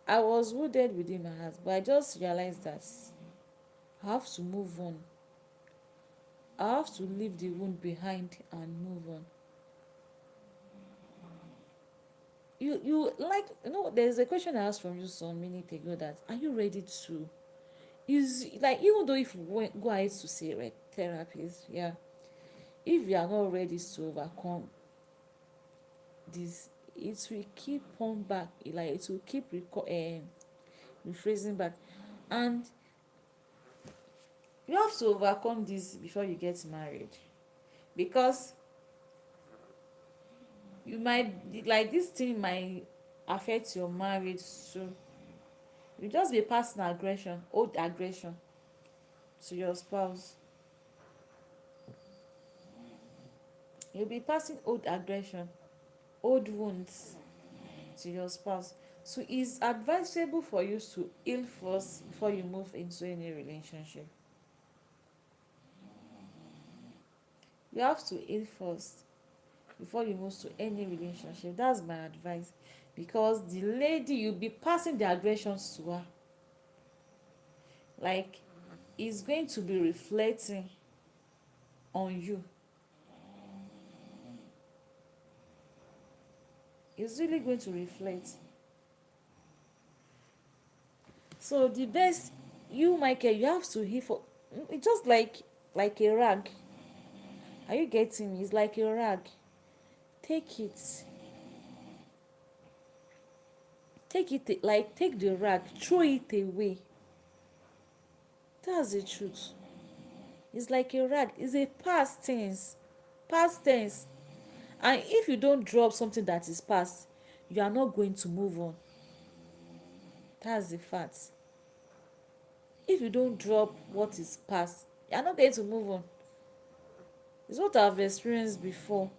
I was wounded within my heart, but I just realized that I have to move on. I have to leave the wound behind and move on. You like, there's a question I asked from you some minute ago, that are you ready to, is like, even though if you go ahead to say, right, therapist, yeah, if you are not ready to overcome this, it will keep on back, like it will keep rephrasing back. And you have to overcome this before you get married, because you might, like, this thing might affect your marriage too. You just be passing aggression, old aggression, to your spouse. You'll be passing old aggression, old wounds to your spouse. So it's advisable for you to heal first before you move into any relationship. You have to heal first before you move to any relationship. That's my advice. Because the lady, you'll be passing the aggressions to her. Like, it's going to be reflecting on you. It's really going to reflect. So the best, you, Michael, you have to heal for, it's just like a rag. Are you getting me? It's like a rag. Take it. Take it, like, take the rag, throw it away. That's the truth. It's like a rag. It's a past tense. Past tense. And if you don't drop something that is past, you are not going to move on. That's the fact. If you don't drop what is past, you are not going to move on. It's what I've experienced before.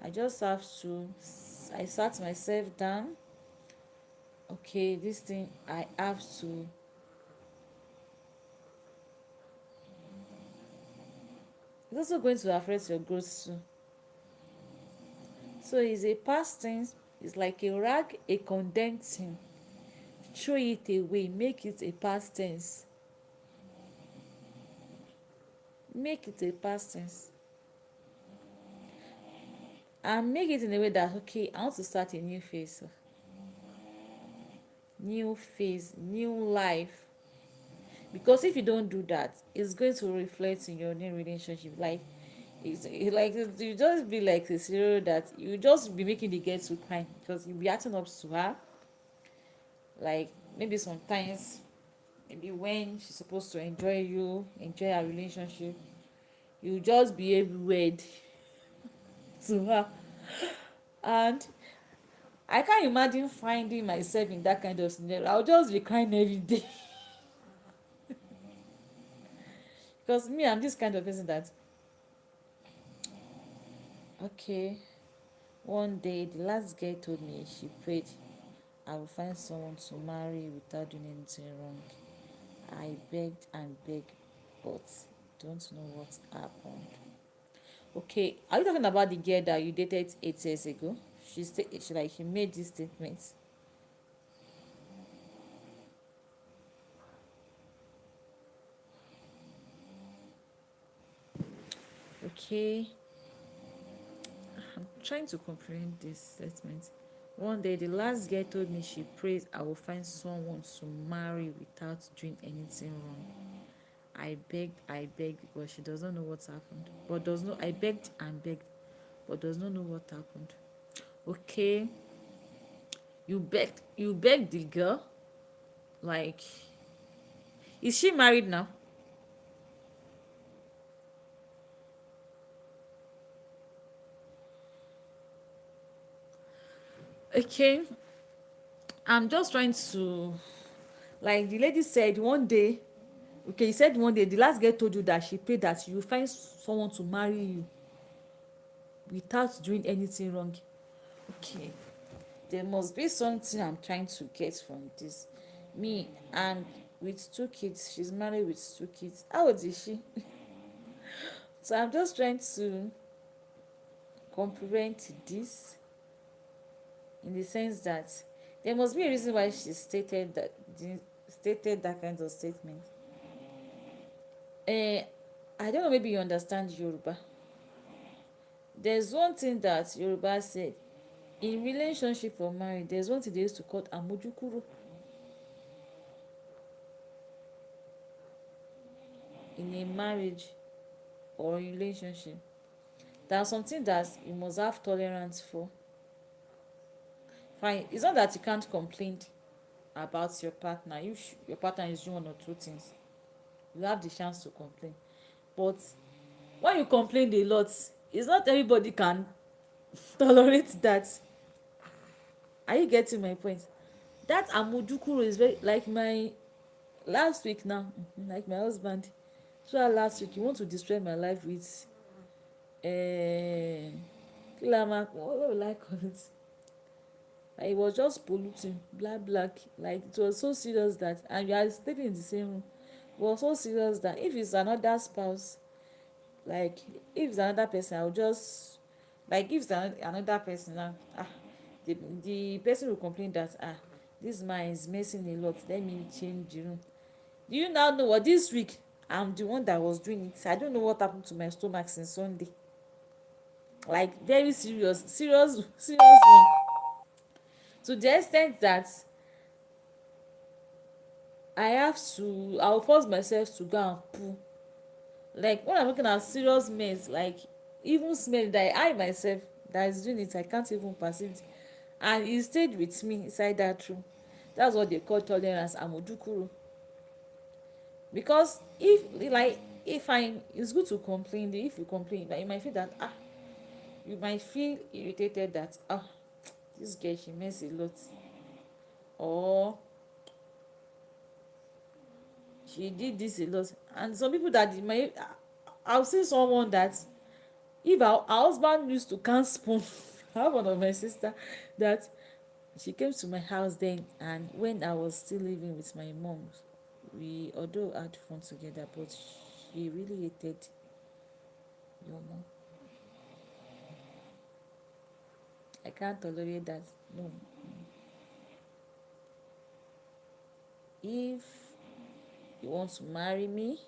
I just have to, I sat myself down. Okay, this thing, I have to, it's also going to affect your growth too. So it's a past tense. It's like a rag, a condemned thing. Throw it away. Make it a past tense. Make it a past tense. And make it in a way that, okay, I want to start a new phase. New phase, new life. Because if you don't do that, it's going to reflect in your new relationship. Like, like, you just be like a scenario that you just be making the girl to cry, because you be acting up to her. Like, maybe sometimes, maybe when she's supposed to enjoy you, enjoy her relationship, you just behave weird to her. And I can't imagine finding myself in that kind of scenario. I'll just be crying every day. Because me, I'm this kind of person that, okay, one day the last girl told me she prayed I will find someone to marry without doing anything wrong. I begged and begged, but don't know what happened. Okay, are you talking about the girl that you dated 8 years ago? She made this statement. Okay, I'm trying to comprehend this statement. One day, the last girl told me she prays I will find someone to marry without doing anything wrong. I begged, but she does not know what happened. But does not, I begged and begged, but does not know what happened. Okay, you begged the girl. Like, is she married now? Okay, I'm just trying to, like, the lady said one day. Okay, you said one day the last girl told you that she prayed that you find someone to marry you without doing anything wrong. Okay, there must be something I'm trying to get from this. Me, and with 2 kids, she's married with 2 kids. How old is she? So I'm just trying to comprehend this, in the sense that There must be a reason why she stated that kind of statement. I don't know, maybe you understand Yoruba. There's one thing that Yoruba said in relationship or marriage. There's one thing they used to call amojukuro in a marriage or relationship. There's something that you must have tolerance for. Fine, it's not that you can't complain about your partner. Your partner is doing one or two things, you have the chance to complain. But when you complain a lot, it's not everybody can tolerate that. Are you getting my point? That amojukuro is very like my last week now. Like my husband, so last week you want to destroy my life with what will I call it? Like, it was just polluting, black. Like, it was so serious that, and you are sleeping in the same room. It was so serious that if it's another spouse, like if it's another person, I'll just, like if it's another person now, the person will complain that this man is messing a lot, let me change the room. Do you now know what, this week I'm the one that was doing it. I don't know what happened to my stomach since Sunday. Like very serious one, to the extent that I'll force myself to go and poo. Like when I'm looking at serious mess, like even smell that I myself that is doing it, I can't even perceive it. And he stayed with me inside that room. That's what they call tolerance, amojukuro. Because if I, it's good to complain. If you complain, but you might feel that you might feel irritated that this girl, she mess a lot, or she did this a lot. And some people that might, I've seen someone that if our husband used to can spoon. I have one of my sister that she came to my house then, and when I was still living with my mom, we although had fun together, but she really hated your mom. I can't tolerate that. No. If you want to marry me,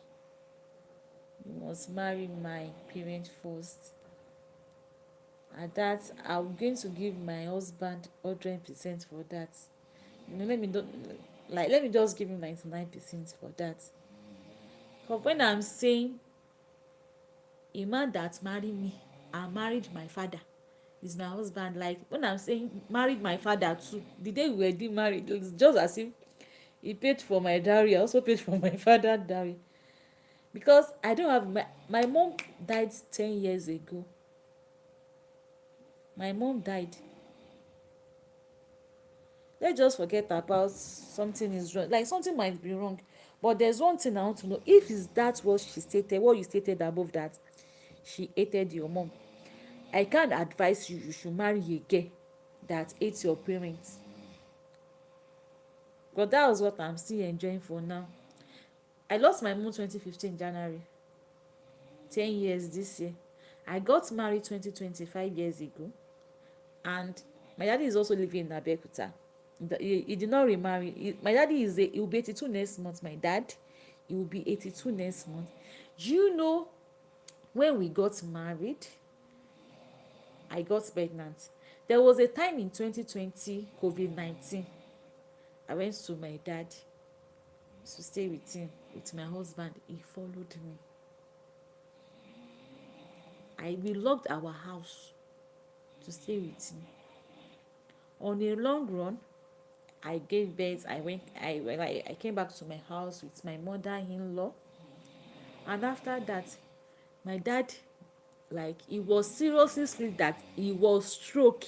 you must marry my parents first. And that I'm going to give my husband 100% for that. Let me just give him 99% for that. But when I'm saying a man that married me and married my father is my husband, like when I'm saying married my father too, the day we were getting married, it's just as if he paid for my dowry. I also paid for my father's dowry. Because I don't have my mom died 10 years ago. My mom died. Let's just forget about something is wrong. Like something might be wrong. But there's one thing I want to know. If is that what she stated, what you stated above, that she hated your mom, I can't advise you should marry a girl that hates your parents. But that was what I'm still enjoying for now. I lost my mom 2015 January. 10 years this year. I got married 2025 years ago. And my daddy is also living in Abeokuta. He did not remarry. My daddy he will be 82 next month. My dad, he will be 82 next month. Do you know, when we got married, I got pregnant. There was a time in 2020, COVID-19, I went to my dad to stay with him, with my husband. He followed me. We locked our house to stay with him. On a long run, I gave birth. I came back to my house with my mother-in-law. And after that, my dad, like, he was seriously sick, that he was stroke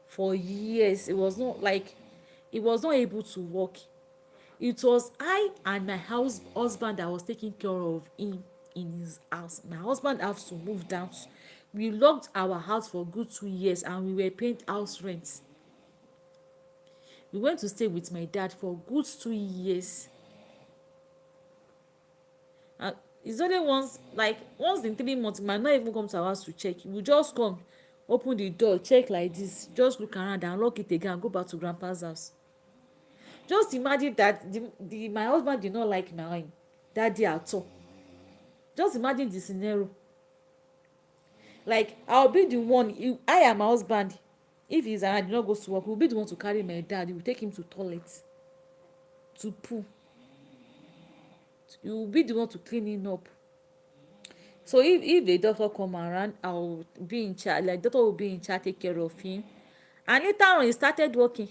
for years. It was not like he was not able to walk. It was I and my husband that was taking care of him in his house. My husband has to move down. We locked our house for good 2 years, and we were paying house rent. We went to stay with my dad for good 2 years. It's only once in 3 months, he might not even come to our house to check. He will just come open the door, check like this, just look around and lock it again and go back to grandpa's house. Just imagine that the my husband did not like my daddy at all. Just imagine the scenario. Like, I'll be the one, I am my husband, if he's around, he not go to work, he'll be the one to carry my dad. He will take him to toilet, to poo. You will be the one to clean him up. So if the doctor come around, I'll be in charge. Like, doctor will be in charge, take care of him. And later on, he started working,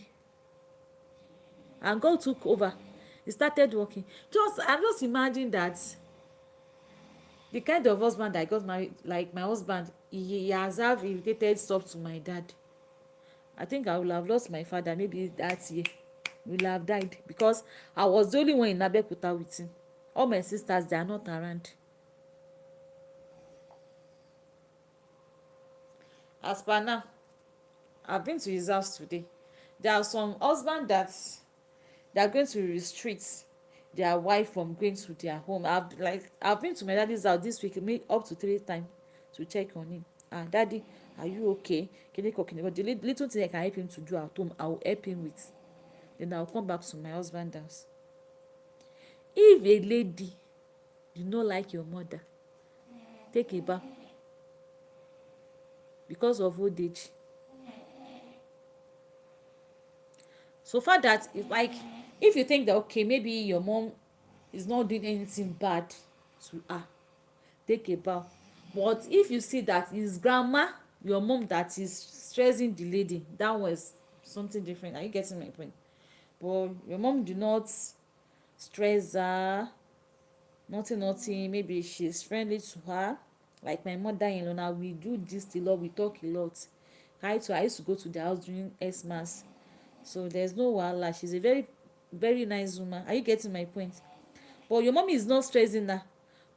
and God took over. He started working. I'm just imagine that the kind of husband I got married, like my husband, he has have irritated stuff to my dad. I think I will have lost my father maybe that year. He will have died because I was the only one in Abeokuta with him. All my sisters, they are not around. As per now, I've been to his house today. There are some husbands that they are going to restrict their wife from going to their home. I've been to my daddy's house this week, maybe up to 3 times, to check on him. Daddy, are you okay? The little thing I can help him to do at home, I will help him with. Then I'll come back to my husband's house. If a lady do not like your mother, take a bath because of old age. So far that if you think that okay, maybe your mom is not doing anything bad to her, take a bow. But if you see that it's grandma, your mom, that is stressing the lady, that was something different. Are you getting my point? But your mom do not stress her, nothing. Maybe she's friendly to her. Like my mother-in-law now, we do this a lot, we talk a lot. I used to go to the house during Xmas, so there's no wahala. She's a very very nice woman. Are you getting my point? But your mom is not stressing her,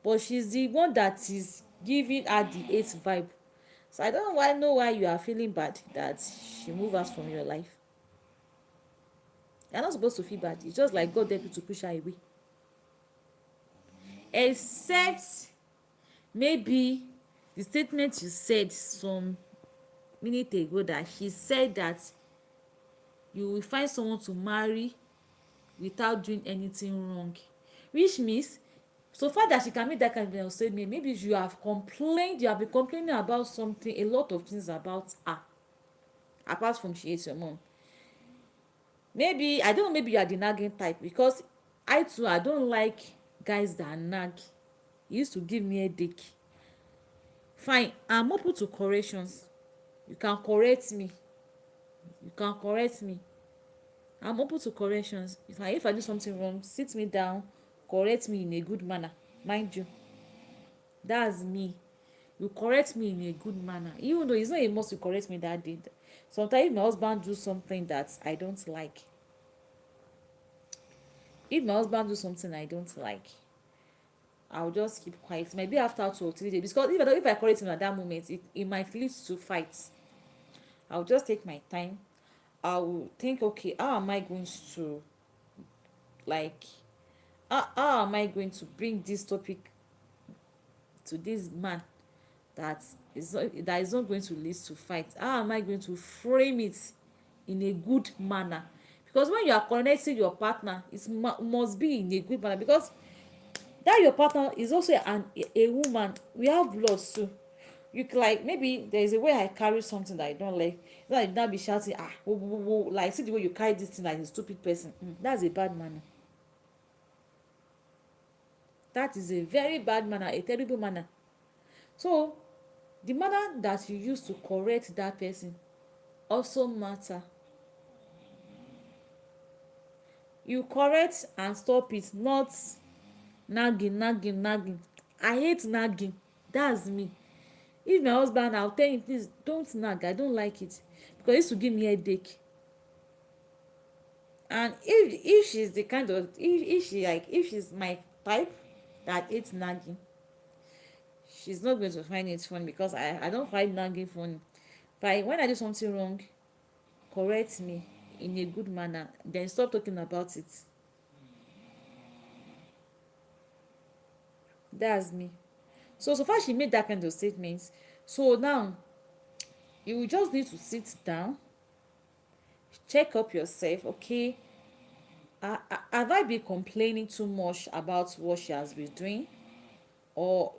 but she's the one that is giving her the hate vibe. So I don't know why you are feeling bad that she moved out from your life. You're not supposed to feel bad. It's just like God help you to push her away. Except maybe the statement you said some minute ago, that she said that you will find someone to marry without doing anything wrong, which means so far that she can make that kind of statement, maybe you have been complaining about something, a lot of things about her, apart from she hates your mom. Maybe I don't know, maybe you are the nagging type, because I don't like guys that nag. It used to give me a headache. Fine, I'm open to corrections. You can correct me. I'm open to corrections. If I do something wrong, sit me down, correct me in a good manner. Mind you, that's me. You correct me in a good manner, even though it's not a must you correct me that day. Sometimes if my husband do something that I don't like, I'll just keep quiet. Maybe after 2 or 3 days, because if I correct him at that moment, it might lead to fights. I'll just take my time. I will think, okay, how am I going to, like, how am I going to bring this topic to this man that is not going to lead to fight? How am I going to frame it in a good manner? Because when you are connecting your partner, it must be in a good manner, because that your partner is also a woman. We have blood too. You like, maybe there is a way I carry something that I don't like. You not be shouting, whoa, whoa, whoa, like, see the way you carry this thing like a stupid person. That's a bad manner. That is a very bad manner, a terrible manner. So the manner that you use to correct that person also matter. You correct and stop it, not nagging. I hate nagging. That's me. If my husband, I'll tell him, please don't nag, I don't like it, because it used to give me headache. And if she's the kind of, if she's my type that hates nagging, she's not going to find it fun, because I don't find nagging funny. But when I do something wrong, correct me in a good manner, then stop talking about it. That's me. So far she made that kind of statements. So now You will just need to sit down, check up yourself. Okay, have I been complaining too much about what she has been doing, or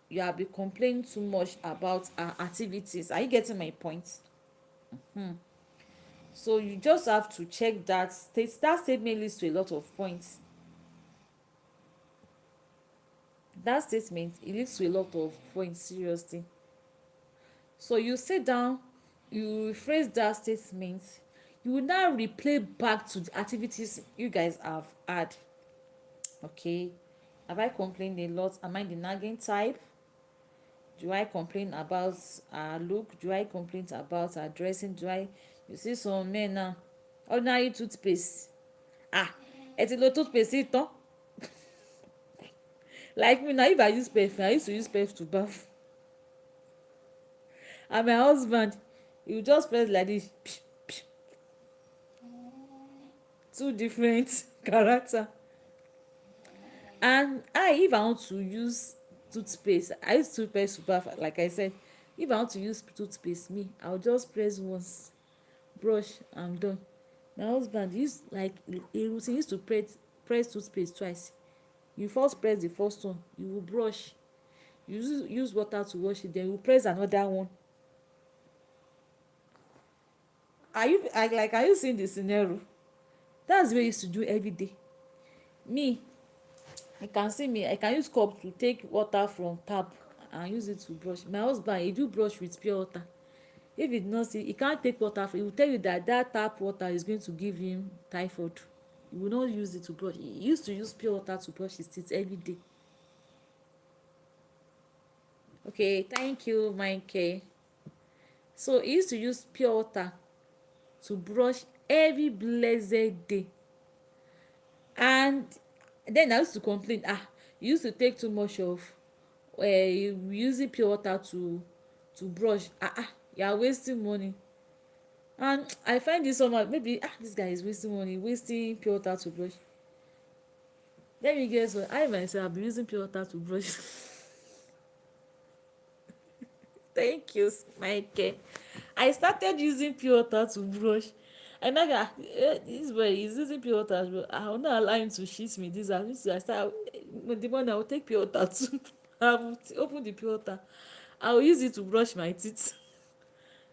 you have been complaining too much about her activities? Are you getting my point? So you just have to check that that statement leads to a lot of points. That statement, it leads to a lot of points, seriously. So you sit down, you rephrase that statement, you will now replay back to the activities you guys have had. Okay, have I complained a lot? Am I the nagging type? Do I complain about her look? Do I complain about her dressing? You see some men now, ordinary toothpaste, ah, ẹ ti lo toothpaste yìí tán. Like me now, if I use perfume, I used to use perfume to baff, and my husband, he will just press like this. Two different character. And if I want to use toothpaste, I use toothpaste to bath, like I said. If I want to use toothpaste, me, I'll just press once, brush, I'm done. My husband use like a routine. He used to press toothpaste twice. You first press the first one, you will brush, you use water to wash it, then you press another one. Are you seeing the scenario? That's what I used to do every day. Me, you can see me, I can use cup to take water from tap and use it to brush. My husband, he do brush with pure water. If he not see, he can't take water, he will tell you that that tap water is going to give him typhoid. He will not use it to brush. He used to use pure water to brush his teeth every day. Okay, thank you, Mike. So he used to use pure water to brush every blessed day. And then I used to complain, you used to take too much of you using pure water to brush. You are wasting money. And I find this somehow, maybe this guy is wasting money, wasting pure water to brush. Let me guess what, I myself be using pure water to brush. Thank you, Mike. I started using pure water to brush. And now this boy is using pure water, bro. I will not allow him to shit me. This I start the morning. I will take pure water to I will open the pure water. I will use it to brush my teeth.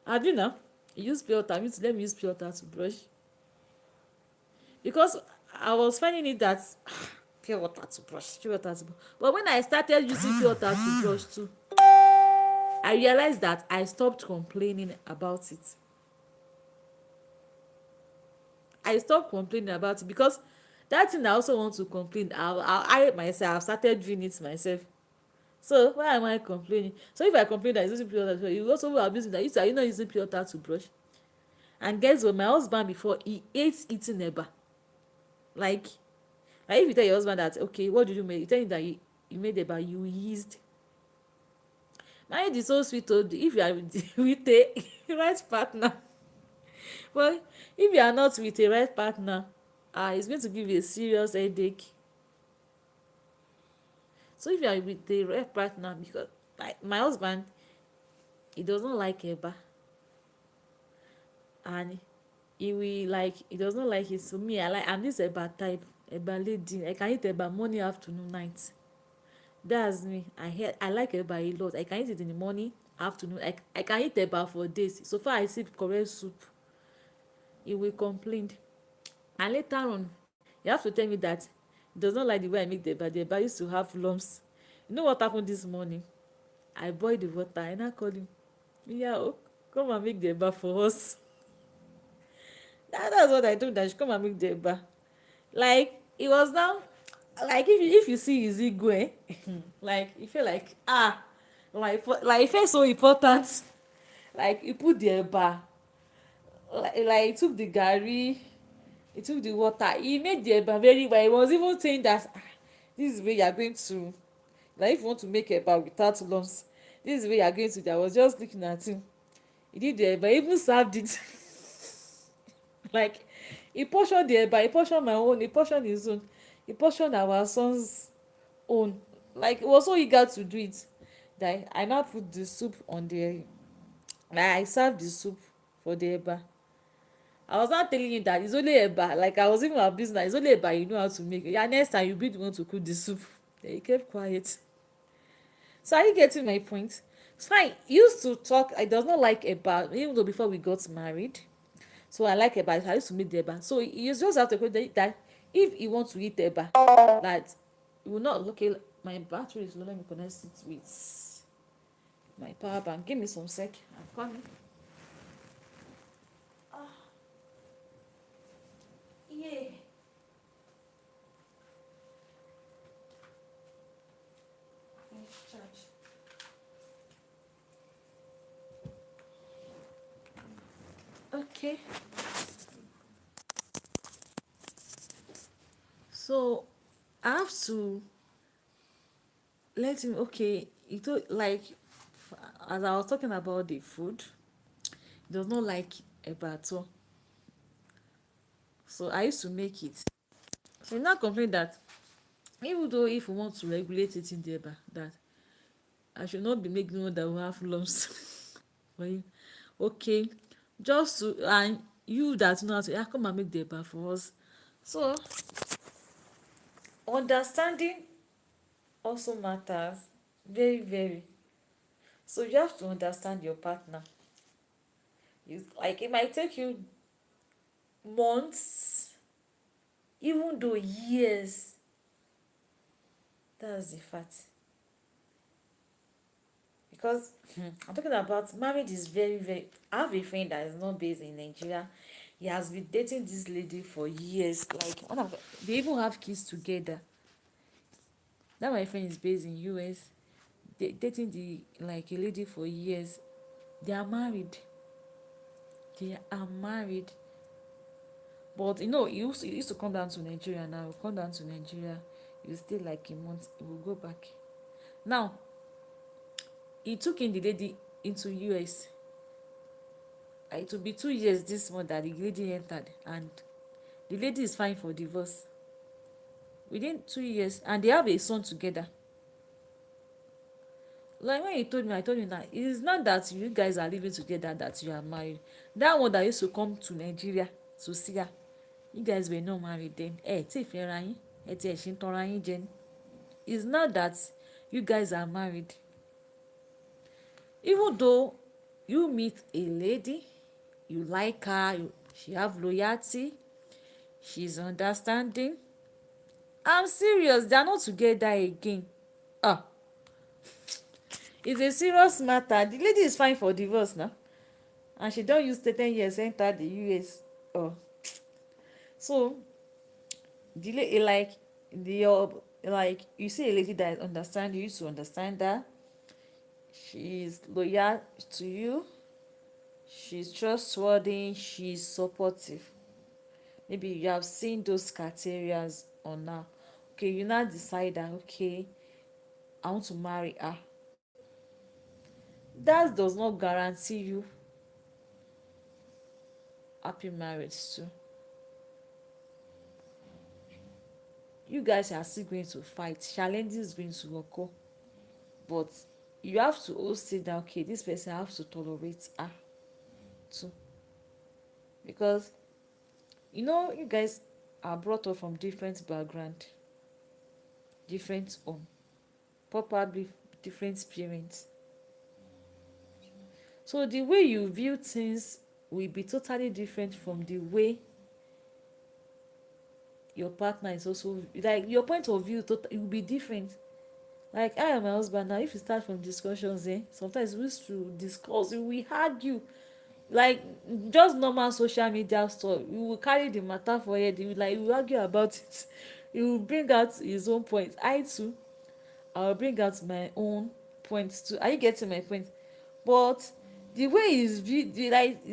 I do now. Use pure water. Let me use pure water to brush, because I was finding it that pure water to brush, pure water to brush. But when I started using pure water to brush too, I realized that I stopped complaining about it. I stopped complaining about it, because that thing I also want to complain. I myself started doing it myself. So why am I complaining? So if I complain that I'm using pure water, you also will abuse me that you not using pure water to brush. And guess what? My husband before, he hates eating eba. Like if you tell your husband that, okay, what did you make? You tell him that you made eba, you yeast. Marriage is so sweet. If you are with a right partner. But if you are not with a right partner, it's going to give you a serious headache. So if you are with the right partner, because my husband, he doesn't like eba, and he does not like it. So me, I'm this eba type, eba lady. I can eat eba morning, afternoon, night. That's me. I like eba a lot. I can eat it in the morning, afternoon. I can eat eba for days. So far I sip correct soup, he will complain. And later on, you have to tell me that he does not like the way I make the eba. The eba used to have lumps. You know what happened this morning? I boiled the water and I called him. Yeah, come and make the eba for us. That's what I told him, that she come and make the eba. Like, it was now, like if you see his ego, like you feel like like it felt so important. Like he put the eba, like he took the garri, he took the water, he made the eba very well. He was even saying that this is the way you are going to, like if you want to make eba without lumps, this is the way you are going to. I was just looking at him. He did the eba, he even served it. Like he portioned the eba, he portioned my own, he portioned his own, he portioned our son's own. Like he was so eager to do it that I now put the soup I serve the soup for the eba. I was not telling you that it's only eba, like I was even abusing that it's only eba you know how to make. Yeah, next time you be the one to cook the soup. Then he kept quiet. So are you getting my point? So I used to talk, I does not like eba, even though before we got married. So I like eba, I used to make the eba. So you just have to put that if you want to eat eba, that you will not, okay, my battery is low, let me connect it with my power bank. Give me some sec, I'm coming. Yeah. Charge. Okay. So I have to let him, okay, it like as I was talking about the food, he does not like eba at all. So I used to make it. So he now complain that even though if we want to regulate it in the eba, that I should not be making one that will have lumps for him. Okay, just to, and you that know how to, come and make the eba for us. So understanding also matters very very. So you have to understand your partner. You, like, it might take you months, even though years. That's the fact. Because I'm talking about marriage is very very. I have a friend that is not based in Nigeria. He has been dating this lady for years. Like one of they even have kids together. That my friend is based in US. They dating the like a lady for years. They are married. They are married. But you know, he used to come down to Nigeria now. He'll come down to Nigeria. He'll stay like a month. He will go back. Now, he took in the lady into US. It will be 2 years this month that the lady entered, and the lady is filing for divorce within 2 years, and they have a son together. Like when he told me, I told him that it's not that you guys are living together that you are married. That one that used to come to Nigeria to see her, you guys were not married then. Tí ì fẹ́ra yín, tí ẹ̀ ṣì ń tanra yín jẹ ni. It's not that you guys are married. Even though you meet a lady, you like her, she have loyalty, she's understanding. I'm serious, they are not together again. Ah, it's a serious matter. The lady is fine for divorce now, and she don use 10 years enter the US. Oh, so like the like you see a lady that understand you, to understand that she is loyal to you, she's trustworthy, she's supportive. Maybe you have seen those criteria on her. Okay, you now decide that, okay, I want to marry her. That does not guarantee you happy marriage too. You guys are still going to fight, challenges going to occur, but you have to also say that, okay, this person, I have to tolerate her too. Because you know, you guys are brought up from different background, different home, probably different parents. So the way you view things will be totally different from the way your partner is also, like your point of view it will be different. Like I and my husband now, if you start from discussions, sometimes we used to discuss, we argue, like just normal social media stuff. We will carry the matter for head, we will argue about it. He will bring out his own point, I too, I will bring out my own points too. Are you getting my point? But the way he's view the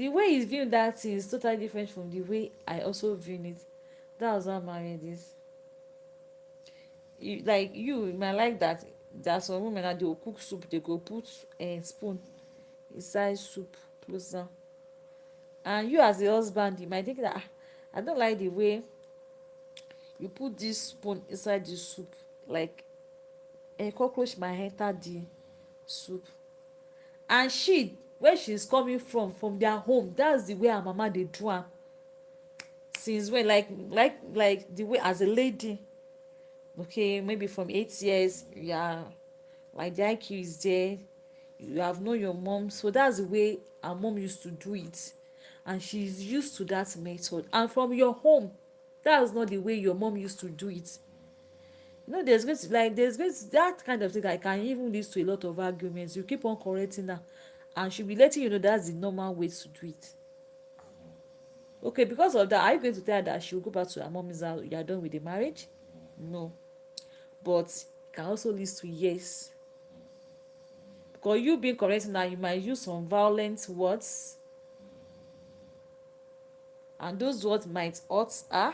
way he's viewing that thing is totally different from the way I also view it. That's how marriage is. You might like that there are some women that they go cook soup, they go put spoon inside soup closer, and you as a husband you might think that I don't like the way you put this spoon inside the soup, like a cockroach might enter the soup. And she where she's coming from their home, that's the way her mama dey do am since when, like the way as a lady. Okay, maybe from 8 years, yeah, like the IQ is there, you have known your mom, so that's the way her mom used to do it, and she's used to that method. And from your home, that's not the way your mom used to do it. There's going to, that kind of thing that can even lead to a lot of arguments. You keep on correcting her, and she'll be letting you know that's the normal way to do it. Okay, because of that, are you going to tell her that she'll go back to her mom's house, you're done with the marriage? No. But it can also lead to yes, because you being correcting her, you might use some violent words, and those words might hurt her.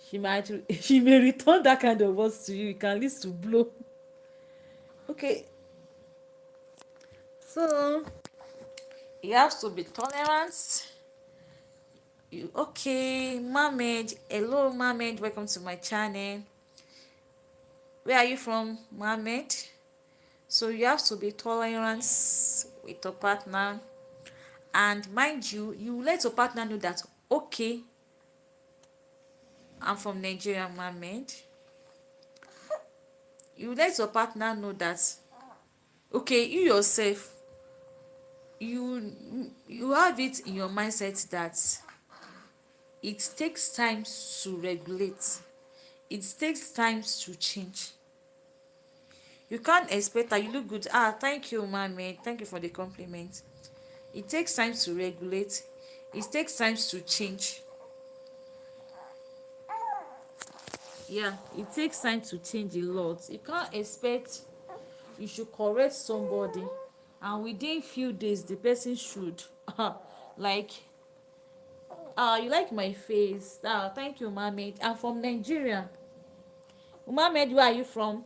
She may return that kind of words to you. It can lead to blow. Okay, so you have to be tolerant. Okay, Mohammed. Hello, Mohammed. Welcome to my channel. Where are you from, Mohammed? So you have to be tolerant with your partner, and mind you, you let your partner know that, okay, I'm from Nigeria, Mohammed. You let your partner know that, okay, you yourself, you have it in your mindset that it takes time to regulate, it takes time to change. You can't expect that you look good. Thank you, mommy, thank you for the compliment. It takes time to regulate, it takes time to change. Yeah, it takes time to change a lot. You can't expect you should correct somebody and within few days the person should like, you like my face. Thank you, Mohammed. I'm from Nigeria. Mohammed, where are you from?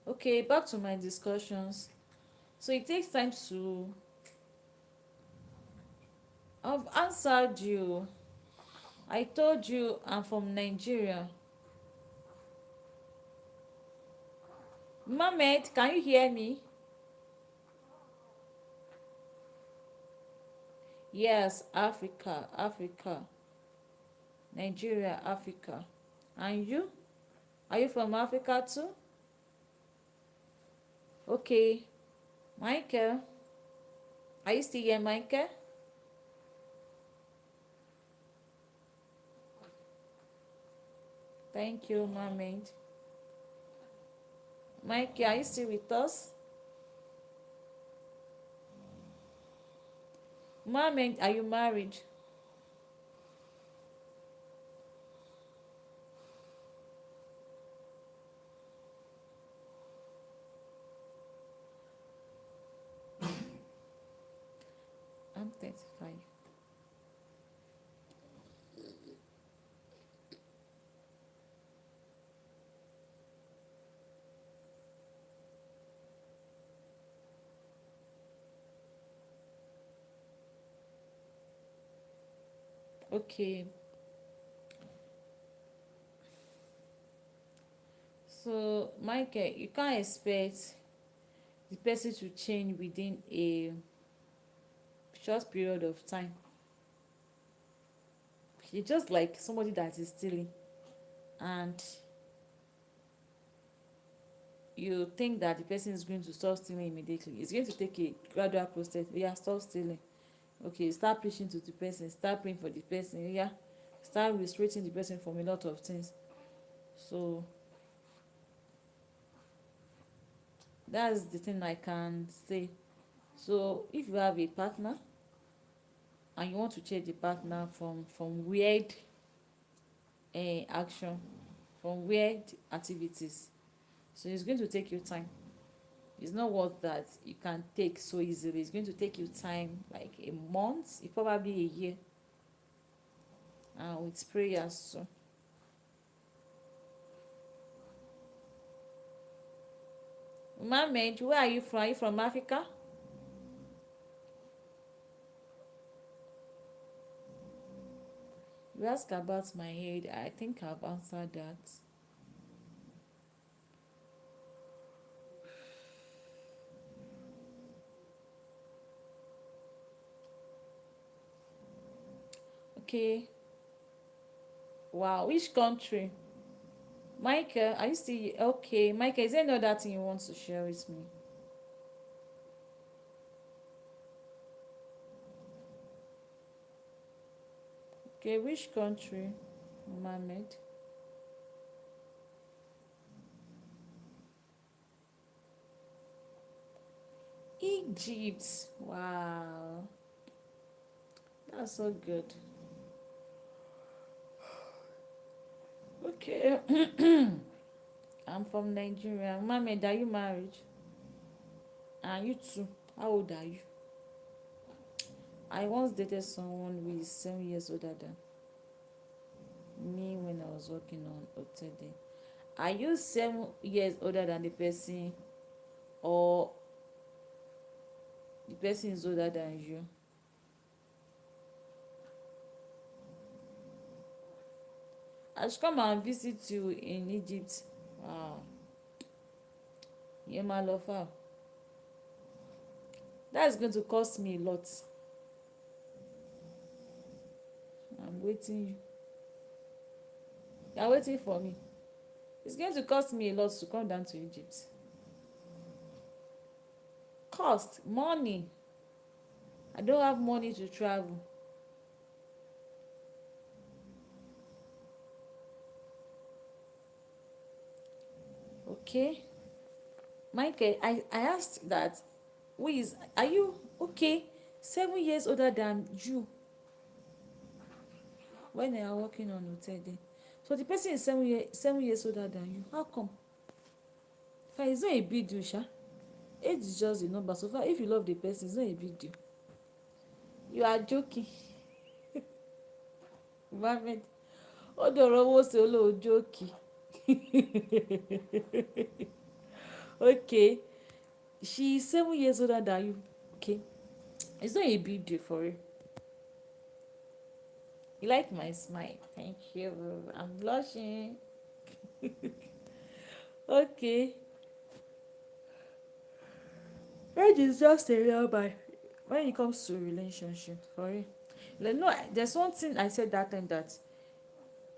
Okay, back to my discussions. So it takes time to, I've answered you. I told you I'm from Nigeria. Mohammed, can you hear me? Yes, Africa, Africa. Nigeria, Africa. And you? Are you from Africa too? Okay. Michael, are you still here, Michael? Thank you, Mohammed. Michael, are you still with us? Mohammed, are you married? I'm 35. Okay. So, Michael, you can't expect the person to change within a short period of time. It's just like somebody that is stealing, and you think that the person is going to stop stealing immediately. It's going to take a gradual process. Yeah, stop stealing. Okay, start preaching to the person, start praying for the person. Yeah, start restraining the person from a lot of things. So that's the thing I can say. So if you have a partner and you want to change the partner from weird action, from weird activities, so it's going to take you time. It's not what that you can take so easily. It's going to take you time, like a month, probably a year, and with prayers. So Mohammed, where are you from? Are you from Africa? You ask about my head, I think I've answered that. Okay. Wow, which country? Michael, are you still okay? Michael, is there any other thing you want to share with me? Okay, which country? Mohammed. Egypt. Wow. That's so good. Okay. I'm from Nigeria. Mohammed, are you married? And you too. How old are you? I once dated someone who is 7 years older than me when I was working on hotel day. Are you 7 years older than the person, or the person is older than you? I should come and visit you in Egypt. Wow. Yẹn máa lọ far. That is going to cost me a lot. I'm waiting you. You are waiting for me. It's going to cost me a lot to come down to Egypt. Cost, money. I don't have money to travel. Okay. Michael, I asked that. Who is, are you okay? 7 years older than you when I are working on hotel day. So the person is 7 years older than you. How come? Fine, it's not a big deal, sha. Age is just a number. So far, if you love the person, it's not a big deal. You are joking. Mohammed, ó dọ̀rọ̀ owó sí olóò jókì. Okay, she is 7 years older than you. Okay, it's not a big deal for you. You like my smile? Thank you. I'm blushing. Okay, age is just a number when it comes to relationship for you. Like, no, there's one thing I said that time, that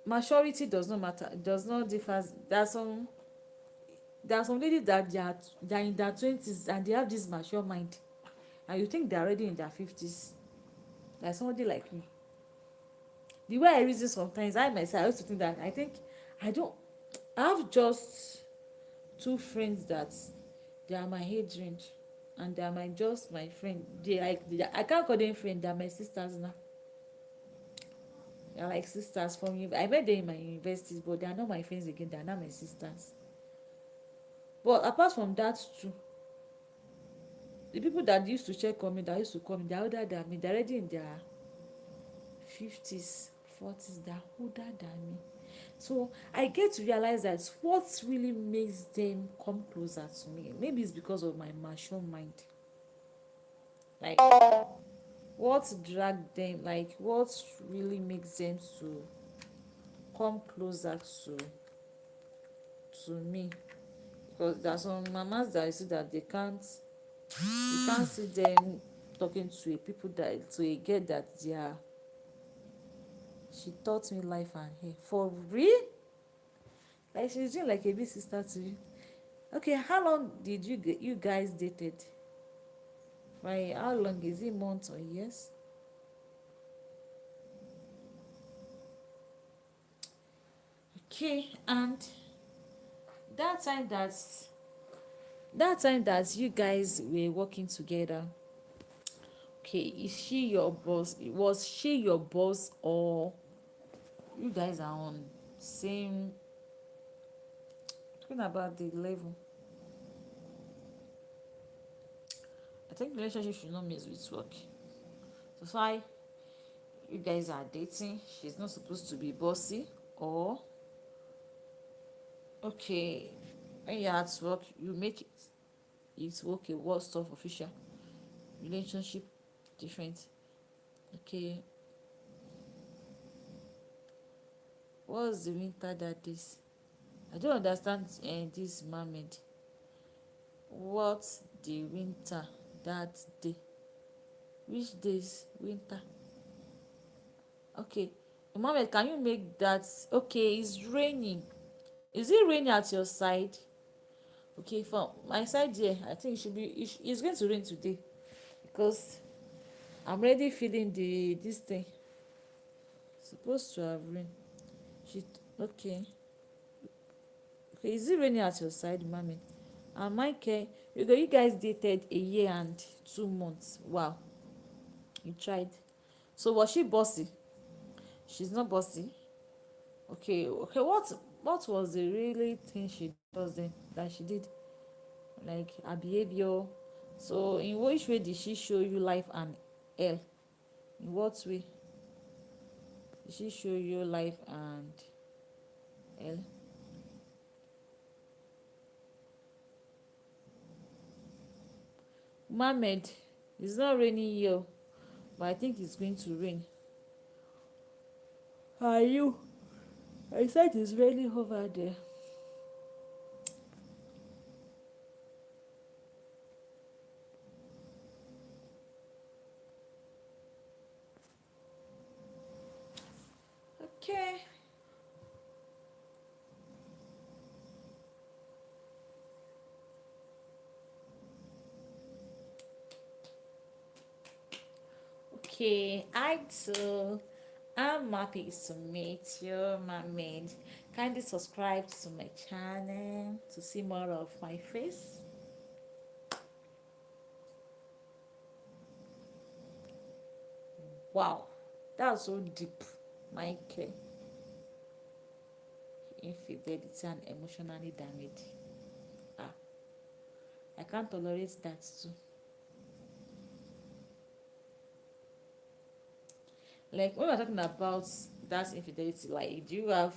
maturity does not matter, does not differ. There are some ladies that they are in their 20s and they have this mature mind, and you think they're already in their 50s. Like somebody like me, the way I reason sometimes, I myself, I used to think that, I think, I don't I have just two friends that they are my age range, and they are just my friend. I can't call them friends, they are my sisters now. They are like sisters from you. I met them in my universities, but they are not my friends again, they are not my sisters. But apart from that too, the people that used to check on me, that used to call me, they're older than me, they're already in their 50s, 40s, they're older than me. So I get to realize that what really makes them come closer to me, maybe it's because of my mature mind. Like, what dragged them, like what really makes them to come closer to me. Because there are some mamas that I see that you can't see them talking to a people, that to a girl that they are, she taught me life and hair for real. Like, she's doing like a big sister to you. Okay, how long did you guys dated? Right, how long, is it, months or years? Okay, and that time that you guys were working together, okay, is she your boss? Was she your boss, or you guys are on same, talking about the level? I think relationship should not mix with work. So far, you guys are dating, she's not supposed to be bossy, or okay, when you're at work, you make it's okay, what stuff official, relationship different. Okay, What's the winter that is? I don't understand this mermaid. What's the winter that day? Which days winter? Okay, mermaid, can you make that? Okay, it's raining. Is it raining at your side? Okay, from my side here, I think it should be. It's going to rain today because I'm already feeling this thing. Supposed to have rain. She okay. Okay, is it raining at your side, mommy? And Michael, you guys dated a year and 2 months. Wow, you tried. So was she bossy? She's not bossy. Okay, okay. What was the really thing she does then that she did? Like her behavior. So in which way did she show you life and hell? In what way did she show you life and hell? Mohammed, it's not raining here, but I think it's going to rain. Are you? I said it's raining over there. Okay. Okay, I too. I'm happy to meet you, my maid. Kindly subscribe to my channel to see more of my face. Wow, that's so deep. Michael, infidelity and emotionally damaged. Ah, I can't tolerate that too. Like when we're talking about that infidelity, like do you have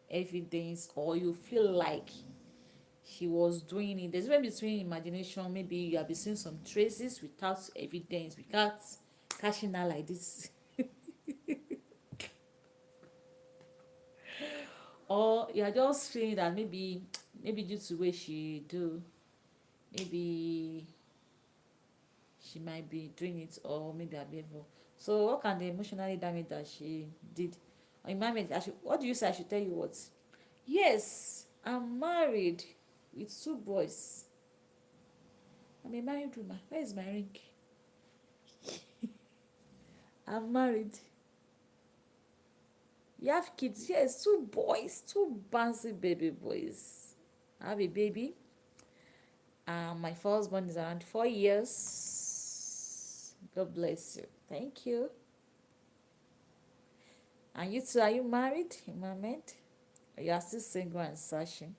evidence or you feel like he was doing it? There's a difference between imagination. Maybe you have been seeing some traces without evidence, without cashing out like this. Or you're just feeling that maybe due to where she do, maybe she might be doing it, or maybe her behavior. So what can the emotionally damage that she did? Or in my mind, what do you say I should tell you what? Yes, I'm married with 2 boys. I'm a married woman. Where is my ring? I'm married. You have kids? Yes, 2 boys, 2 bouncy baby boys. I have a baby. My firstborn is around 4 years. God bless you. Thank you. And you two, are you married, Mohammed? Or you are still single and searching?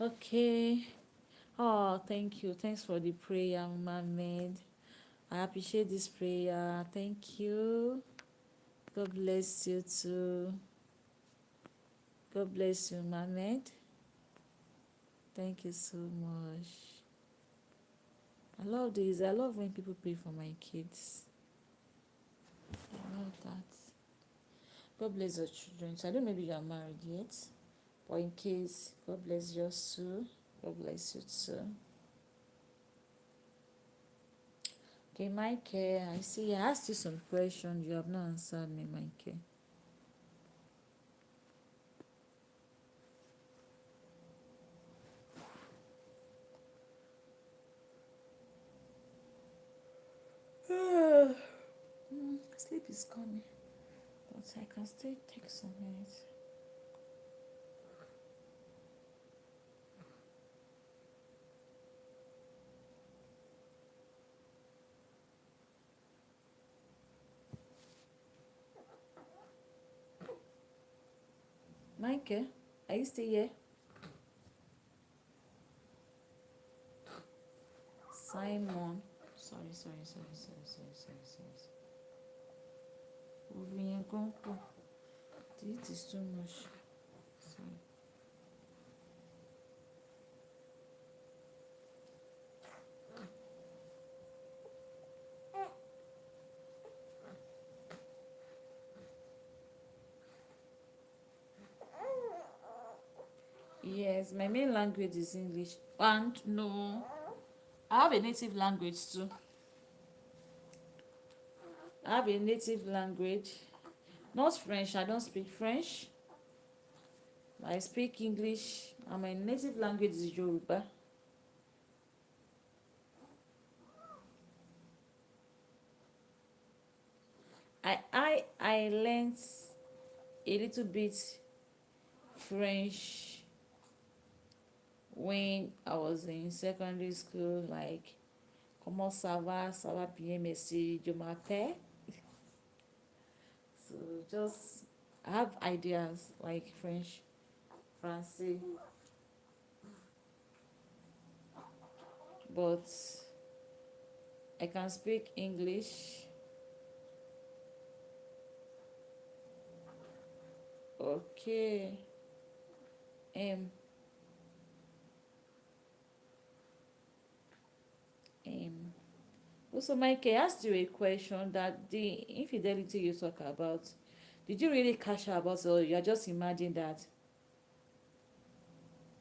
Okay. Oh, thank you. Thanks for the prayer, Mohammed. I appreciate this prayer. Thank you. God bless you too. God bless you, Mohammed. Thank you so much. I love this. I love when people pray for my kids. I love that. God bless your children. So I don't know if you are married yet, but in case, God bless yours too. God bless you too. Okay, Michael, I see I asked you some questions. You have not answered me, Michael. Sleep is coming, but I can still take some minutes. Michael, are you still here? Simon. Sorry. Orin yẹn gan pọ̀. This is too much. Sorry. Yes, my main language is English. And no, I have a native language too. I have a native language. Not French, I don't speak French. I speak English, and my native language is Yoruba. I learned a little bit French when I was in secondary school, like comment ça va bien, merci, je m'appelle. So just I have ideas like French, Francais, but I can speak English. Okay. Um. Um. Also, Mike, I asked you a question that the infidelity you talk about, did you really catch her about, or you are just imagining that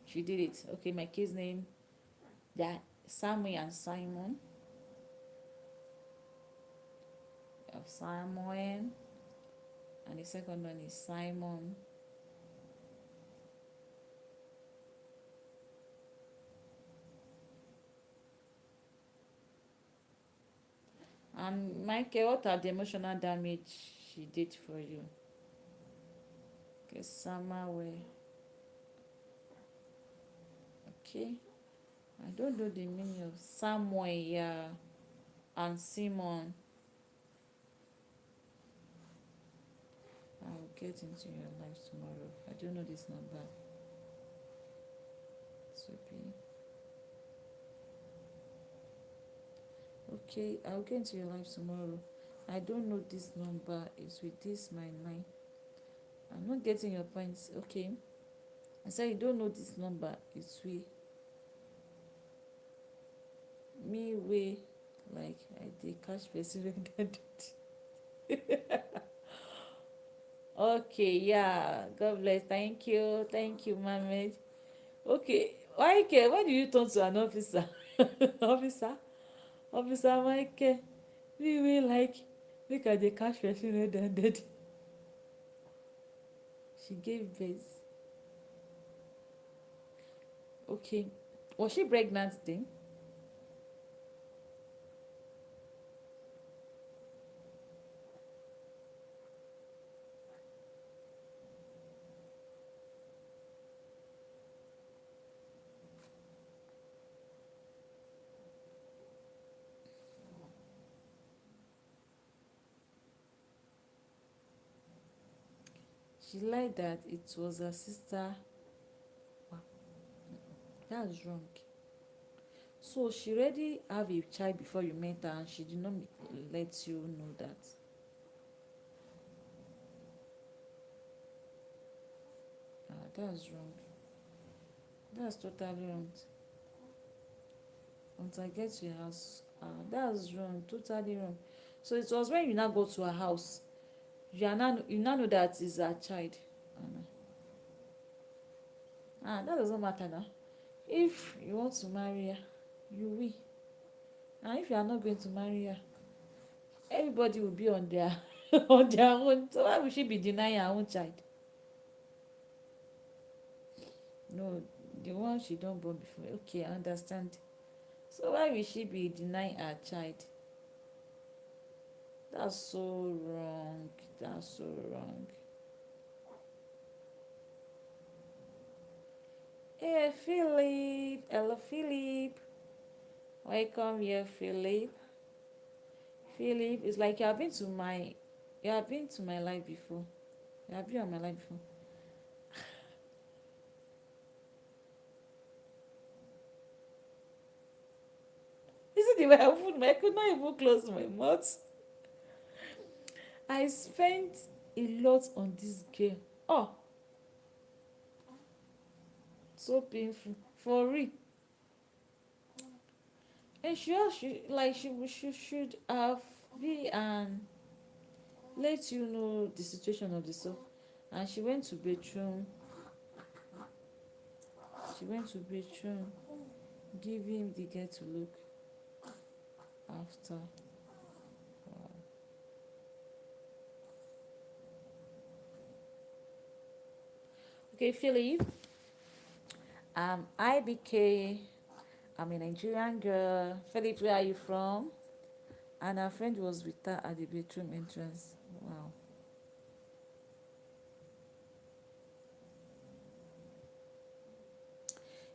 she did it? Okay, my kid's name, that Sammy and Simon. Of Simon, and the second one is Simon. And Michael, what are the emotional damage she did for you? Okay, Samuel. Okay. I don't know the meaning of Samuel, yeah, and Simon. I'll get into your life tomorrow. I don't know this number. So be okay. I'll get into your life tomorrow. I don't know this number. It's with this my line. I'm not getting your points. Okay. I said you don't know this number. It's we me way like I dey catch person wey get it. Okay, yeah. God bless. Thank you, Mohammed. Okay, Michael, why do you turn to an officer? officer, officer Michael. We will like make I dey catch person wey don dead. She gave birth. Okay, was she pregnant then? She lied that it was her sister. Wow, that's wrong. So she already have a child before you met her and she did not let you know that. Ah, that's wrong. That's totally wrong. Until I get to your house, that's wrong, totally wrong. So it was when you now go to her house, you now know that is her child. That doesn't matter now. If you want to marry her, you will. And if you are not going to marry her, everybody will be on their on their own. So why would she be denying her own child? No, the one she don't born before. Okay, I understand. So why will she be denying her child? That's so wrong. That's so wrong. Hey, Philip. Hello, Philip. Welcome here, Philip. Philip, it's like you have been to my life before. You have been on my life before. This is the way I opened my, I could not even close my mouth. I spent a lot on this girl. Oh, so painful. For real. And she should have been and let you know the situation of the soul. And she went to bedroom She went to bedroom, give him the girl to look after. Wow. Okay, Philip. IBK. I'm a Nigerian girl. Philip, where are you from? And her friend was with her at the bedroom entrance. Wow.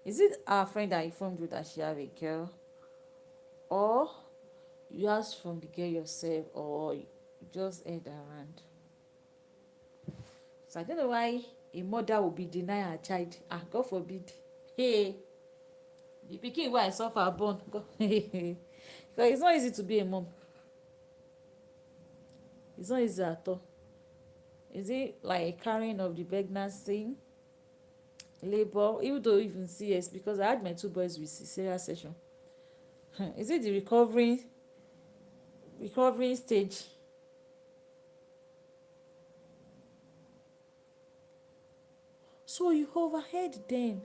Is it our friend that informed you that she have a girl? Or you asked from the girl yourself, or you just heard around? So I don't know why a mother will be denying her child. Ah, God forbid. Hey, the pikin wey I suffer born. Because it's not easy to be a mom. It's not easy at all. Is it like carrying of the pregnancy, labor, even though even CS? Because I had my two boys with cesarean section. Is it the recovering stage? So you overheard them,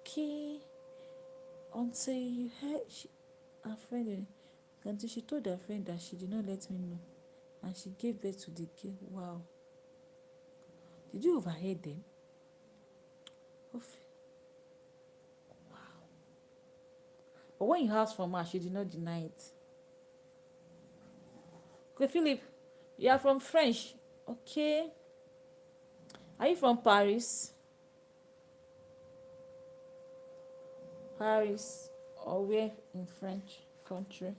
okay, until you heard her friend, until she told her friend that she did not let me know, and she gave birth to the girl. Wow. Did you overhear them? Oof. But when you asked from her, she did not deny it. Okay, Philip, you are from French. Okay. Are you from Paris? Paris or where in French country?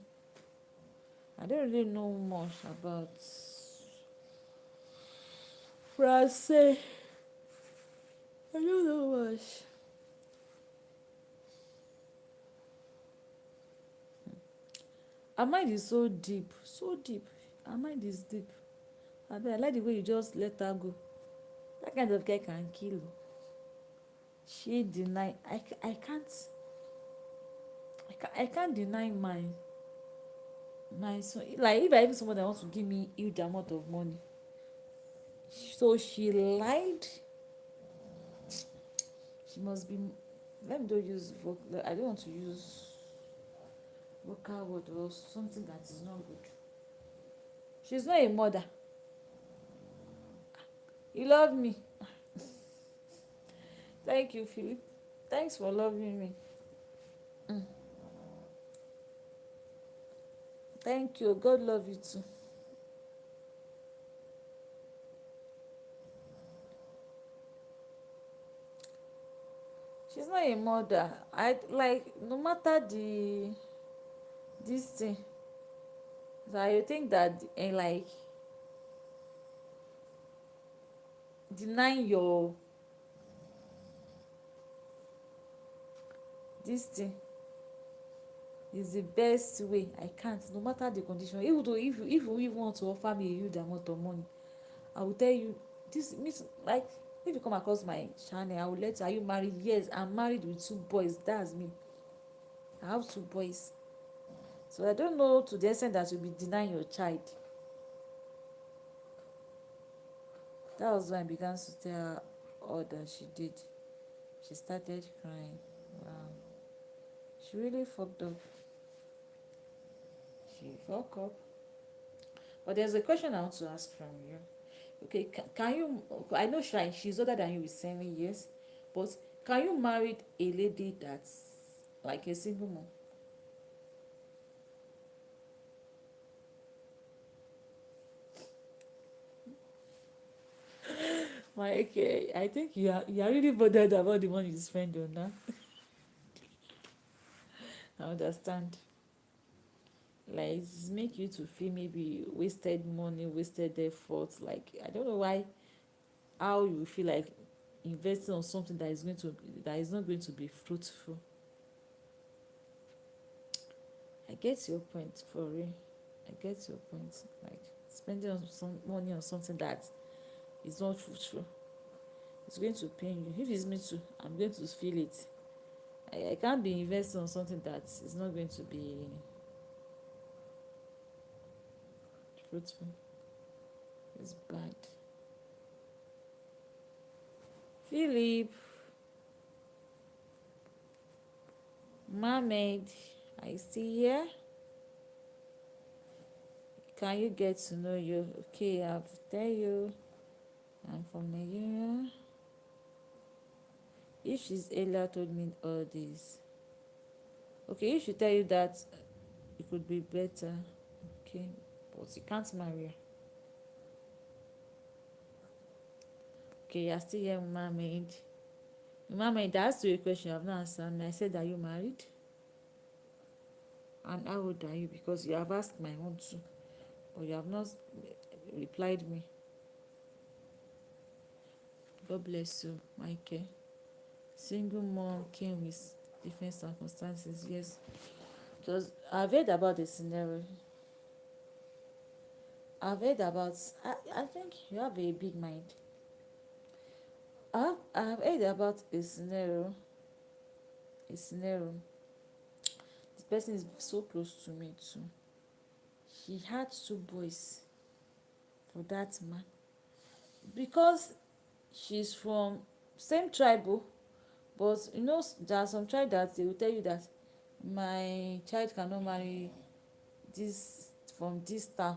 I don't really know much about France. I don't know much. Her mind is so deep, so deep. Her mind is deep. I like the way you just let her go. That kind of guy can kill you. She deny. I can't deny my son. Like if I even someone that wants to give me huge amount of money, so she lied. She must be. Let me don't use I don't want to use vocal word or something that is not good. She's not a mother. You love me. Thank you, Philip. Thanks for loving me. Mm. Thank you. God love you too. She's not a mother. I like no matter this thing. So I think that like denying your this thing is the best way. I can't, no matter the condition. Even though if you even want to offer me a huge amount of money, I will tell you this means like if you come across my channel, I will let you. Are you married? Yes, I'm married with two boys. That's me. I have two boys. So I don't know to the extent that you'll be denying your child. That was when I began to tell her all that she did. She started crying. Wow. She really fucked up. She fucked up. But there's a question I want to ask from you. Okay, can you? I know she's older than you with 7 years, but can you marry a lady that's like a single mom? Okay, I think you are really bothered about the money you spend on that. I understand. Like it's make you to feel maybe wasted money, wasted effort. Like I don't know why how you feel like investing on something that is not going to be fruitful. I get your point for real. I get your point. Like spending on some money on something that is not fruitful. It's going to pain you. If it's me too, I'm going to feel it. I can't be investing on something that is not going to be fruitful. It's bad. Philip, Mermaid, are you still here? Can you get to know you? Okay, I've tell you I'm from Nigeria. If she's earlier told me all this. Okay, if she tell you that it could be better, okay, but you can't marry her. Okay, you're still here, Mermaid. Mermaid, I asked you a question I've not answered, and I said, are you married? And how old are you? Because you have asked my own too, but you have not replied me. God bless you, Michael. Single mom came with different circumstances, yes. Because I've heard about the scenario. I've heard about, I think you have a big mind. I've heard about a scenario. A scenario. This person is so close to me too. He had two boys for that man. Because she's from same tribe, oh, but you know there are some tribe that they will tell you that my child cannot marry this from this town.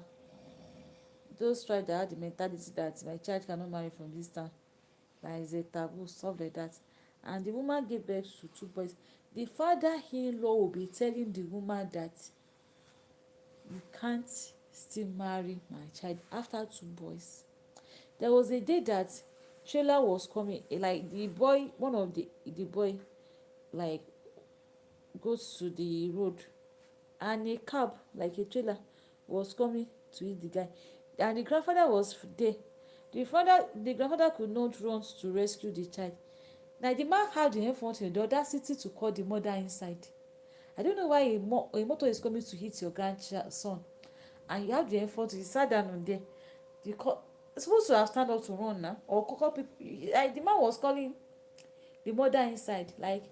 Those tribe that have the mentality that my child cannot marry from this town, that is a taboo, stuff like that. And the woman gave birth to two boys. The father-in-law will be telling the woman that you can't still marry my child after two boys. There was a day that trailer was coming, like the boy, one of the boy, like goes to the road, and a cab, like a trailer, was coming to hit the guy, and the grandfather was there. The grandfather could not run to rescue the child. Now the man had the effrontery, the audacity to call the mother inside. I don't know why a motor is coming to hit your grandson, and you have the effrontery, you sat down on there. The call supposed to have stand up to run now, or call people. Like the man was calling the mother inside, like,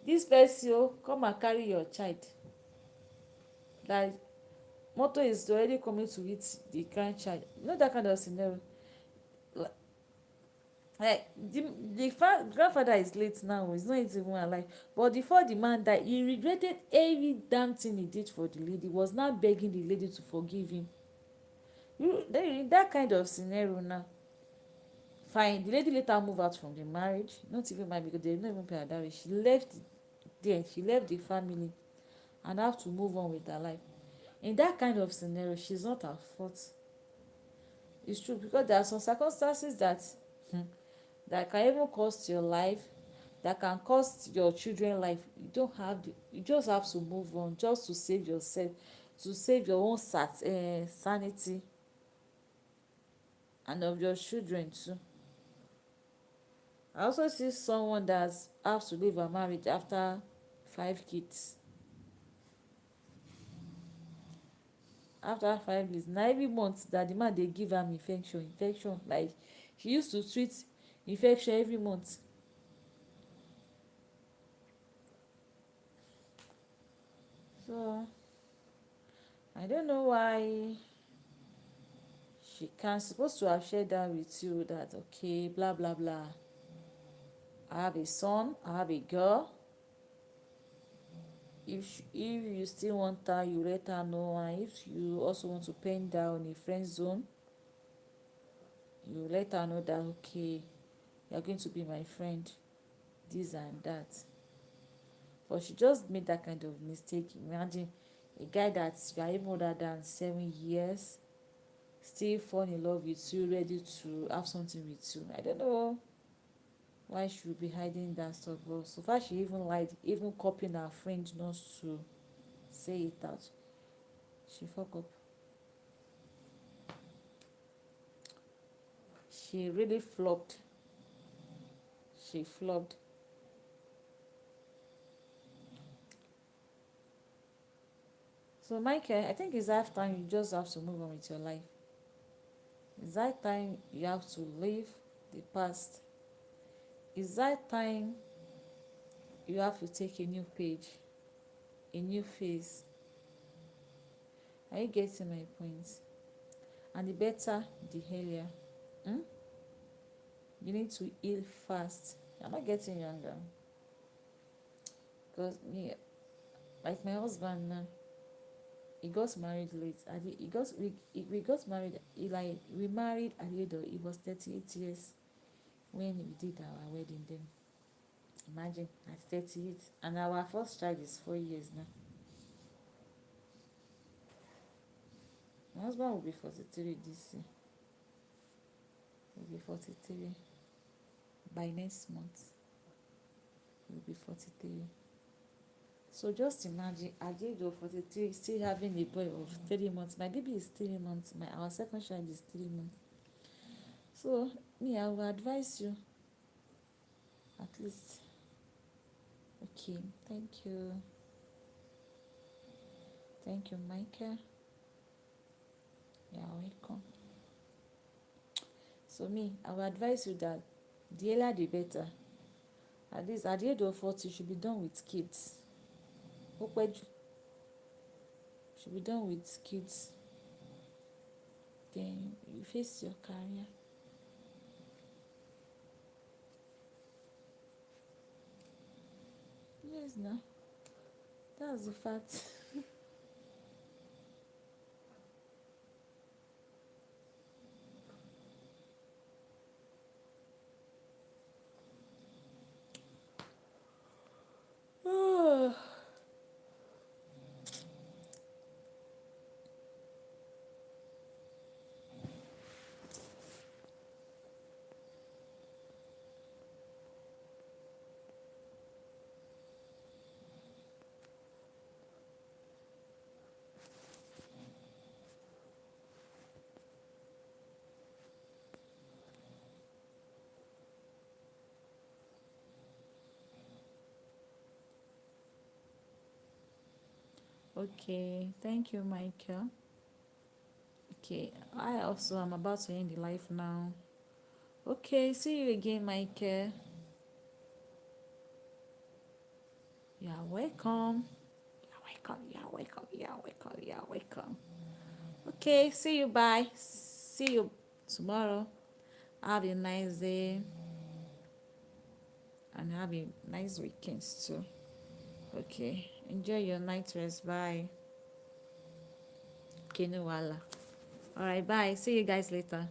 this person, oh, come and carry your child. Like motor is already coming to hit the grandchild. You know that kind of scenario. Like the grandfather is late now, he's not even alive, but before the man died, he regretted every damn thing he did for the lady. He was now begging the lady to forgive him. In that kind of scenario now, fine, the lady later moved out from the marriage, not even married, because they did not even pay her dowry. She left there, she left the family and have to move on with her life. In that kind of scenario, she's not at fault. It's true, because there are some circumstances that that can even cost your life, that can cost your children life. You just have to move on, just to save yourself, to save your own sanity, and of your children too. I also see someone that has to leave her marriage after 5 kids. After 5 years, na every month that the man dey give am infection, like she used to treat infection every month. So I don't know why she can supposed to have shared that with you, that okay, blah blah blah, I have a son, I have a girl. If you still want her, you let her know. And if you also want to pen down a friend zone, you let her know that okay, you're going to be my friend, this and that. But she just made that kind of mistake. Imagine a guy that you are even older than 7 years still fall in love with you, ready to have something with you. I don't know why she would be hiding that stuff, but so far she even lied, even copying her friend not to say it out. She fuck up. She really flopped. She flopped. So Michael, I think it's that time you just have to move on with your life. It's that time you have to leave the past. It's that time you have to take a new page, a new phase. Are you getting my point? And the better, the earlier. Hmm? You need to heal fast. You're not getting younger. Because me, like my husband now, he got married late. We got married. We married at the age of, he was 38 years when we did our wedding. Then imagine at 38, and our first child is 4 years now. My husband will be 43 this year. Will be 43 by next month. Will be 43. So just imagine at the age of 43, still having a boy of 3 months. My baby is 3 months. Our second child is 3 months. So me, I will advise you at least. Okay, thank you. Thank you, Michael. You're welcome. So me, I will advise you that the earlier the better. At least at the age of 40, you should be done with kids. Should be done with kids. Then you face your career. Yes, no. That's the fact. Oh. Okay, thank you, Michael. Okay, I also am about to end the life now. Okay, see you again, Michael. You are welcome. You are welcome. You are welcome. You are welcome. You are welcome. Okay, see you. Bye. See you tomorrow. Have a nice day and have a nice weekend too. Okay, enjoy your night rest. Bye. Okay, no wala. All right, bye. See you guys later.